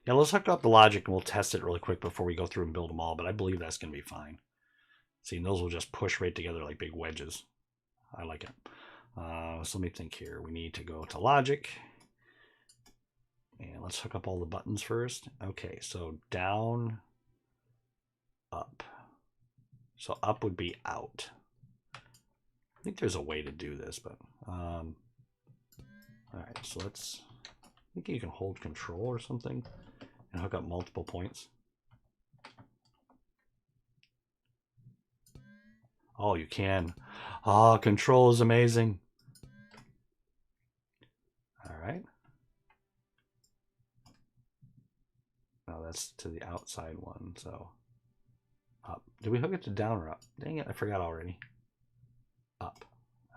let's hook up the logic and we'll test it really quick before we go through and build them all, but I believe that's going to be fine. See, those will just push right together like big wedges. I like it. So let me think here. We need to go to logic. And let's hook up all the buttons first. Okay, so down, up. So up would be out. I think there's a way to do this, but all right, so let's, I think you can hold control or something and hook up multiple points. Oh, you can. Oh, control is amazing. All right. Now that's to the outside one, so up. Did we hook it to down or up? Dang it, I forgot already. Up.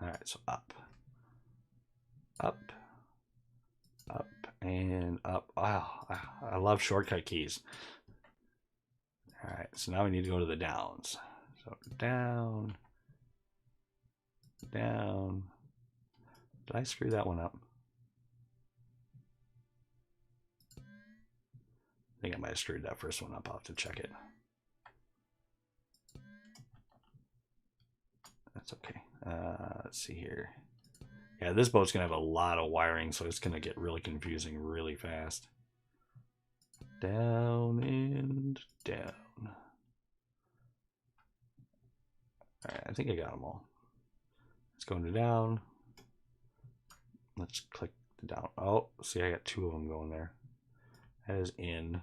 All right, so up. Up. Up and up. Wow, I love shortcut keys. All right, so now we need to go to the downs. So down, down. Did I screw that one up? I think I might have screwed that first one up. I'll have to check it. That's okay. Let's see here. Yeah, this boat's going to have a lot of wiring, so it's going to get really confusing really fast. Down and down. All right, I think I got them all. Let's go into down. Let's click the down. Oh, see, I got two of them going there. That is in.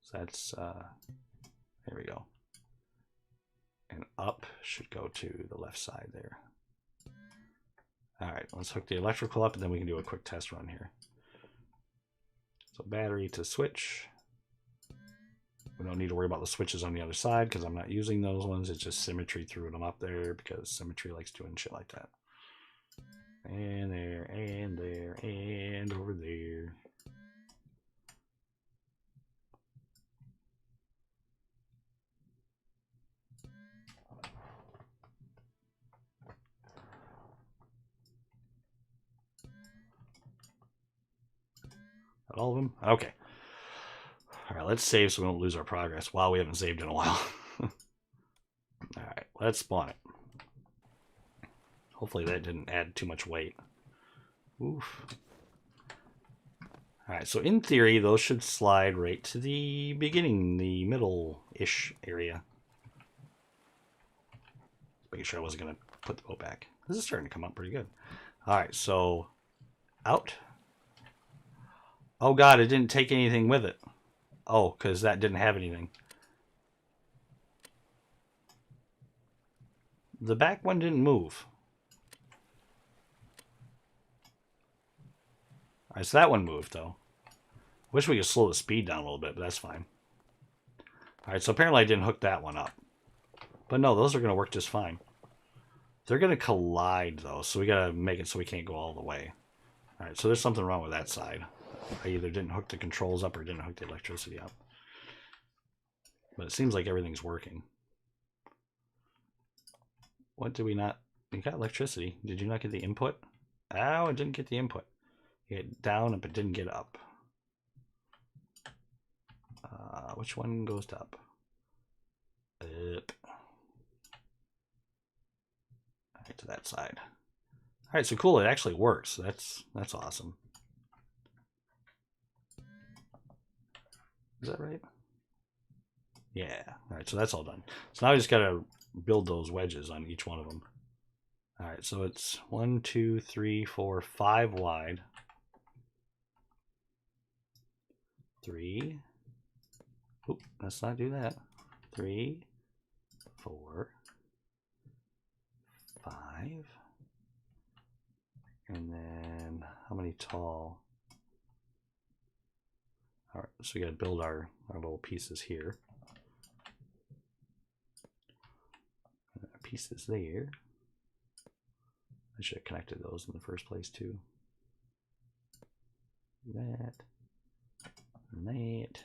So that's, there we go. And up should go to the left side there. All right, let's hook the electrical up and then we can do a quick test run here. So battery to switch. We don't need to worry about the switches on the other side because I'm not using those ones. It's just Symmetry threw them up there because Symmetry likes doing shit like that. And there, and there, and over there. All of them? Okay. All right, let's save so we don't lose our progress. Wow, we haven't saved in a while. All right, let's spawn it. Hopefully that didn't add too much weight. Oof. All right, so in theory, those should slide right to the beginning, the middle-ish area. Making sure I wasn't going to put the boat back. This is starting to come up pretty good. All right, so out. Oh, God, it didn't take anything with it. Oh, because that didn't have anything. The back one didn't move. All right, so that one moved, though. Wish we could slow the speed down a little bit, but that's fine. All right, so apparently I didn't hook that one up. But no, those are going to work just fine. They're going to collide, though, so we got to make it so we can't go all the way. All right, so there's something wrong with that side. I either didn't hook the controls up or didn't hook the electricity up. But it seems like everything's working. What did we not? You got electricity. Did you not get the input? Oh, it didn't get the input. You get down, but didn't get up. Which one goes to up? Up. All right, to that side. All right, so cool. It actually works. That's awesome. Is that right? Yeah. All right, so that's all done. So now I just got to build those wedges on each one of them. All right, so it's 1, 2, 3, 4, 5 wide. 3. Oop, let's not do that. 3, 4, 5. And then how many tall? All right, so we got to build our little pieces here. Pieces there. I should have connected those in the first place too. That and that.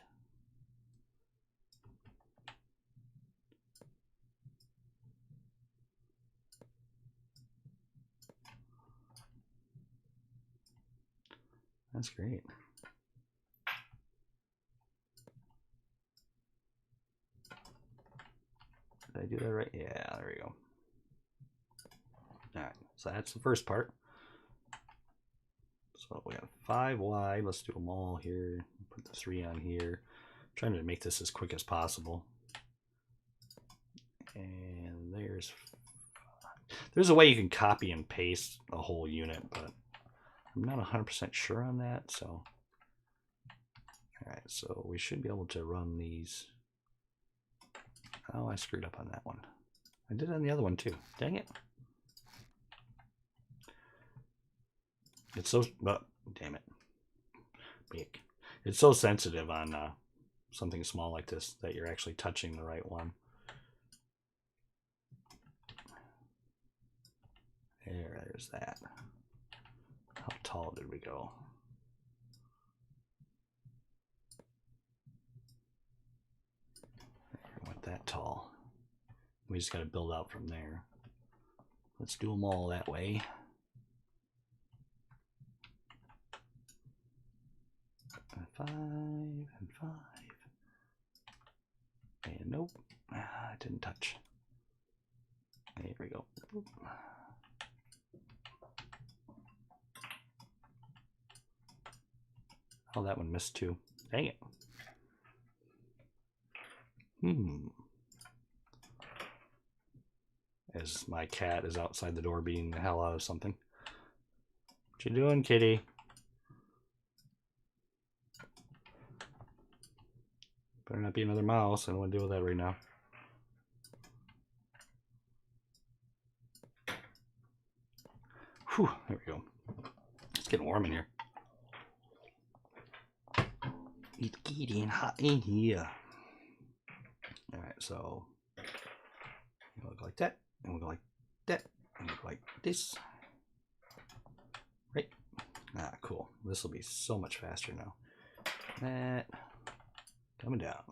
That's great. Did I do that right? Yeah, there we go. All right, so that's the first part. So we got 5 wide. Let's do them all here. Put the 3 on here. I'm trying to make this as quick as possible. And there's a way you can copy and paste a whole unit, but I'm not 100% sure on that. So, all right, so we should be able to run these. Oh, I screwed up on that one. I did on the other one too. Dang it. It's so, damn it. Big. It's so sensitive on something small like this that you're actually touching the right one. There's that. How tall did we go? We went that tall. We just got to build out from there. Let's do them all that way. And 5 and 5. And nope, it didn't touch. There we go. Boop. Oh, that one missed too. Dang it. As my cat is outside the door beating the hell out of something. What you doing, kitty? Better not be another mouse. I don't want to deal with that right now. Whew, there we go. It's getting warm in here. It's getting hot in here. Alright, so we'll go like that, and we'll go like that, and we'll go like this. Right? Ah, cool. This will be so much faster now. That coming down.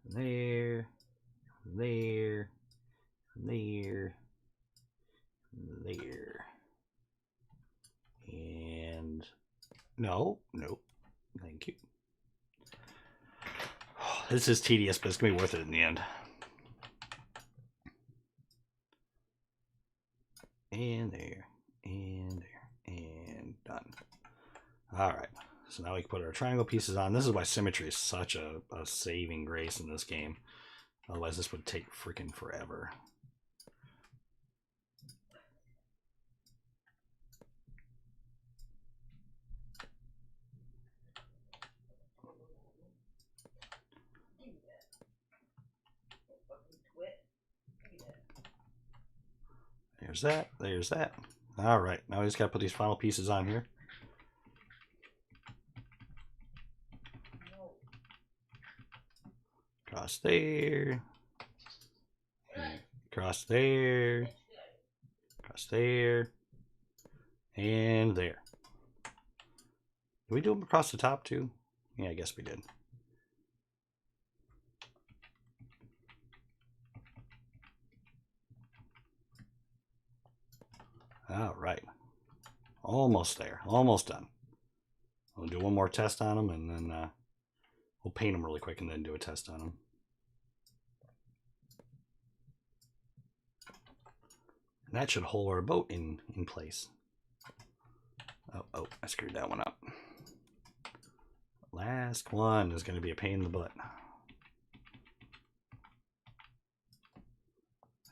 There, there, there, there. And no, nope. Thank you. This is tedious, but it's gonna be worth it in the end. And there, and there, and done. All right, so now we can put our triangle pieces on. This is why symmetry is such a saving grace in this game. Otherwise, this would take freaking forever. There's that, there's that. All right, now we just gotta put these final pieces on here. Cross there, cross there, cross there, and there. Did we do them across the top too? Yeah, I guess we did. All right, almost there, almost done. We'll do one more test on them, and then we'll paint them really quick and then do a test on them. And that should hold our boat in place. Oh, I screwed that one up. Last one is going to be a pain in the butt.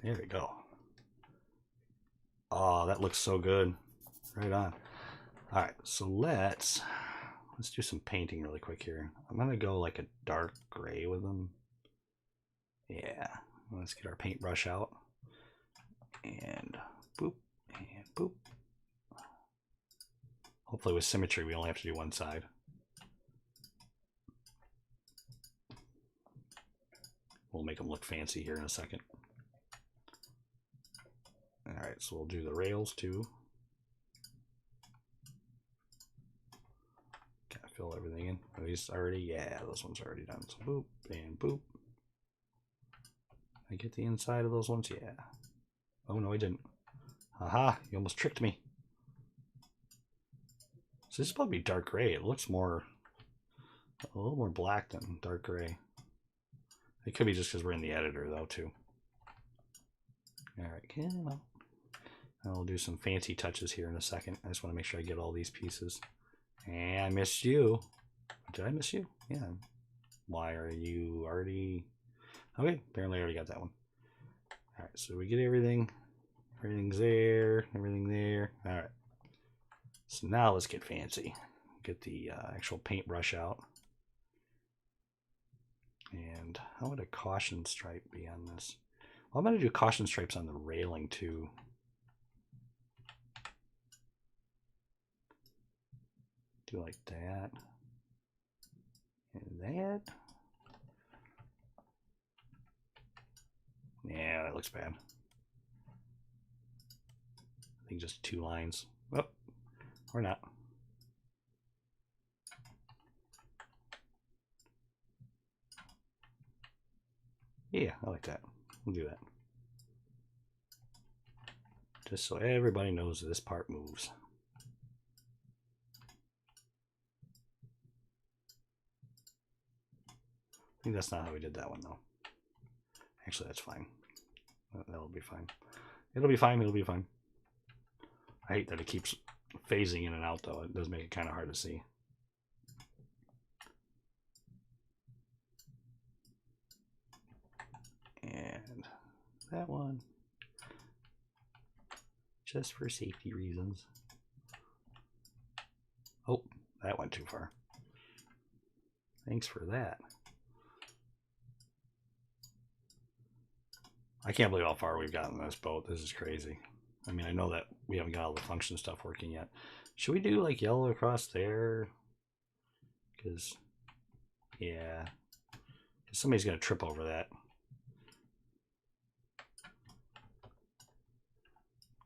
There we go. Oh, that looks so good. Right on. All right, so let's do some painting really quick here. I'm going to go like a dark gray with them. Yeah, let's get our paintbrush out. And boop, and boop. Hopefully with symmetry, we only have to do one side. We'll make them look fancy here in a second. All right, so we'll do the rails too. Gotta fill everything in. Are these already? Yeah, those ones are already done. So boop and boop. I get the inside of those ones? Yeah. Oh no, I didn't. Haha, you almost tricked me. So this is supposed to be dark gray. It looks more, a little more black than dark gray. It could be just because we're in the editor though too. All right, come on. I'll do some fancy touches here in a second. I just want to make sure I get all these pieces. And I missed you. Did I miss you? Yeah. Why are you already... Okay, apparently I already got that one. All right, so we get everything. Everything's there. Everything there. All right. So now let's get fancy. Get the actual paintbrush out. And how would a caution stripe be on this? Well, I'm going to do caution stripes on the railing too. Do like that. And that. Yeah, that looks bad. I think just 2 lines. Oh, or not. Yeah, I like that. We'll do that. Just so everybody knows this part moves. I think that's not how we did that one though. Actually, that's fine. That'll be fine. It'll be fine. It'll be fine. I hate that it keeps phasing in and out though. It does make it kind of hard to see. And that one. Just for safety reasons. Oh, that went too far. Thanks for that. I can't believe how far we've gotten in this boat. This is crazy. I mean, I know that we haven't got all the function stuff working yet. Should we do like yellow across there? Because, yeah. Because somebody's going to trip over that.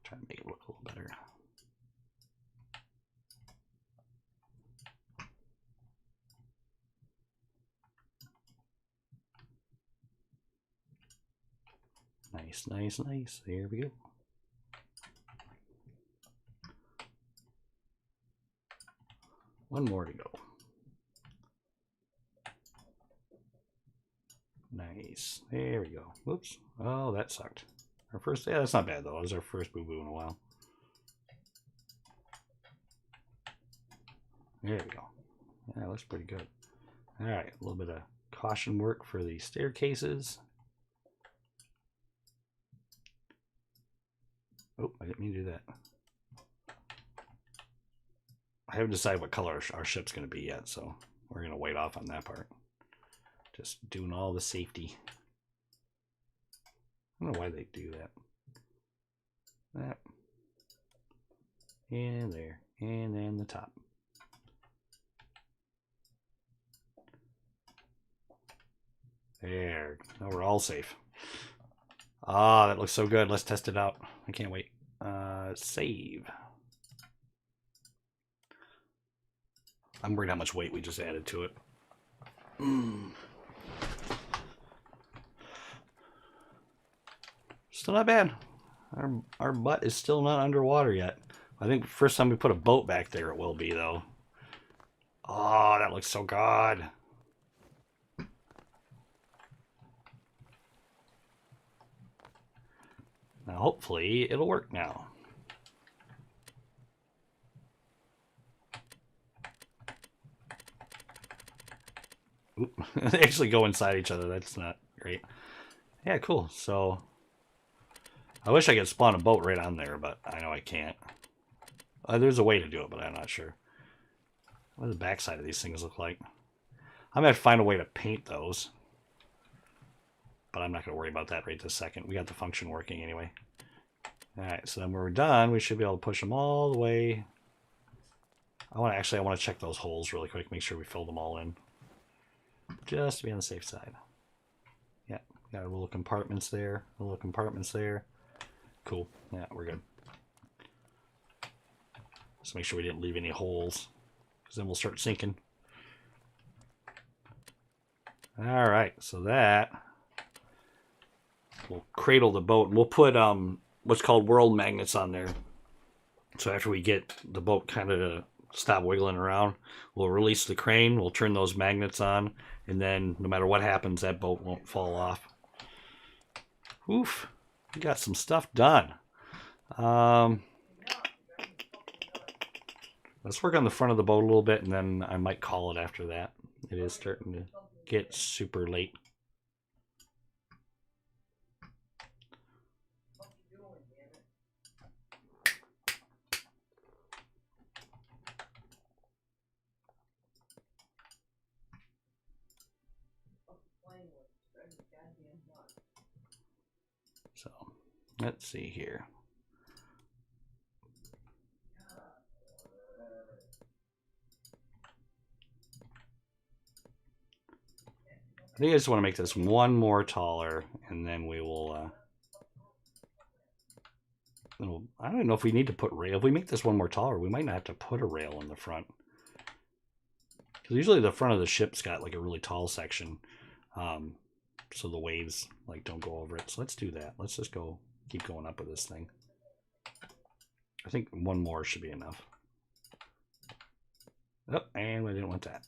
Try to make it look a little better. Nice, nice, nice. There we go. One more to go. Nice. There we go. Whoops. Oh, that sucked. Our first, yeah, that's not bad though. It was our first boo-boo in a while. There we go. Yeah, that looks pretty good. All right, a little bit of caution work for the staircases. Oh, I didn't mean to do that. I haven't decided what color our ship's going to be yet, so we're going to wait off on that part. Just doing all the safety. I don't know why they do that. That. And there. And then the top. There. Now we're all safe. Ah, that looks so good. Let's test it out. I can't wait. Save. I'm worried how much weight we just added to it. Still not bad. Our butt is still not underwater yet. I think the first time we put a boat back there it will be though. Oh, that looks so good. Now hopefully it'll work now. Oop. They actually go inside each other. That's not great. Yeah, cool. So I wish I could spawn a boat right on there, but I know I can't. There's a way to do it, but I'm not sure. What does the backside of these things look like? I'm going to find a way to paint those. But I'm not going to worry about that right this second. We got the function working anyway. Alright, so then when we're done, we should be able to push them all the way. I want to check those holes really quick, make sure we fill them all in. Just to be on the safe side. Yeah, got our little compartments there, little compartments there. Cool. Yeah, we're good. Just make sure we didn't leave any holes, because then we'll start sinking. Alright, so that we'll cradle the boat, and we'll put what's called world magnets on there. So after we get the boat kind of stop wiggling around. We'll release the crane, we'll turn those magnets on, and then no matter what happens, that boat won't fall off. Oof, we got some stuff done. Let's work on the front of the boat a little bit, and then I might call it after that. It is starting to get super late. So, let's see here. I think I just want to make this one more taller, and then we will, I don't know if we need to put rail. If we make this one more taller, we might not have to put a rail in the front. Because usually the front of the ship's got like a really tall section, so the waves like don't go over it. So let's do that. Let's just keep going up with this thing. I think one more should be enough. Oh, and I didn't want that.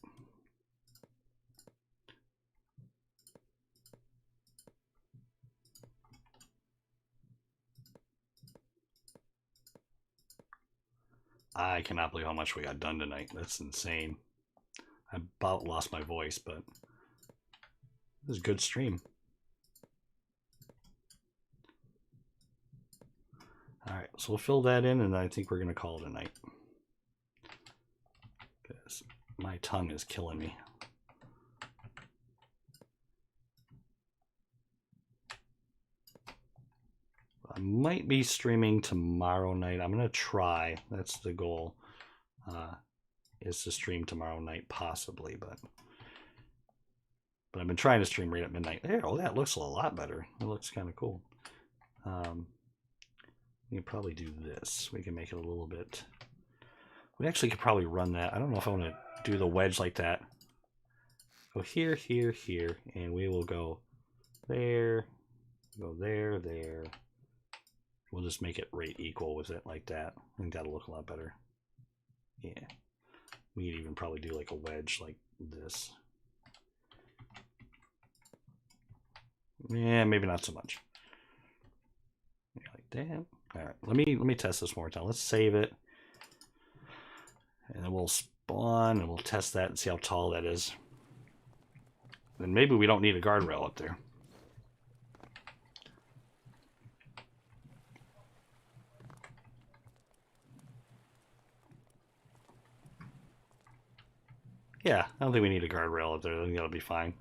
I cannot believe how much we got done tonight. That's insane. I about lost my voice, but it was a good stream. Alright, so we'll fill that in, and I think we're going to call it a night. Because my tongue is killing me. I might be streaming tomorrow night. I'm going to try. That's the goal. Is to stream tomorrow night, possibly, but I've been trying to stream right at midnight. There, oh, that looks a lot better. It looks kind of cool. We can probably do this. We can make it a little bit. We actually could probably run that. I don't know if I want to do the wedge like that. Go here, here, here, and we will go there, go there, there. We'll just make it right equal with it like that. I think that'll look a lot better. Yeah. We could even probably do like a wedge like this. Yeah, maybe not so much. Like that. All right, let me test this one more time. Let's save it, and then we'll spawn and we'll test that and see how tall that is. Then maybe we don't need a guardrail up there. Yeah, I don't think we need a guardrail up there. I think that'll be fine.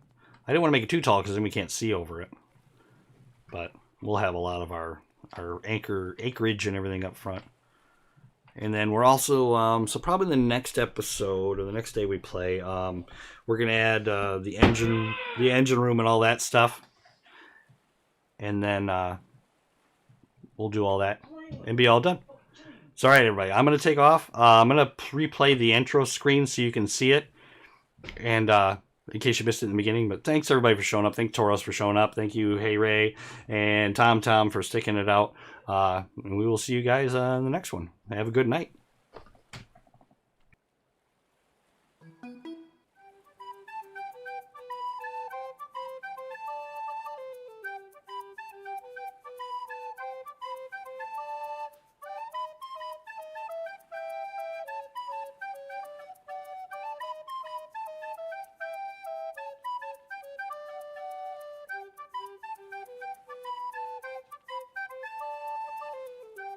I didn't want to make it too tall because then we can't see over it. But we'll have a lot of our acreage and everything up front. And then we're also, so probably the next episode or the next day we play, we're going to add the engine room and all that stuff. And then we'll do all that and be all done. So, all right, everybody, I'm going to take off. I'm going to replay the intro screen so you can see it. And in case you missed it in the beginning, but thanks everybody for showing up. Thank Toros for showing up. Thank you, Hey Ray and Tom for sticking it out. And we will see you guys in the next one. Have a good night.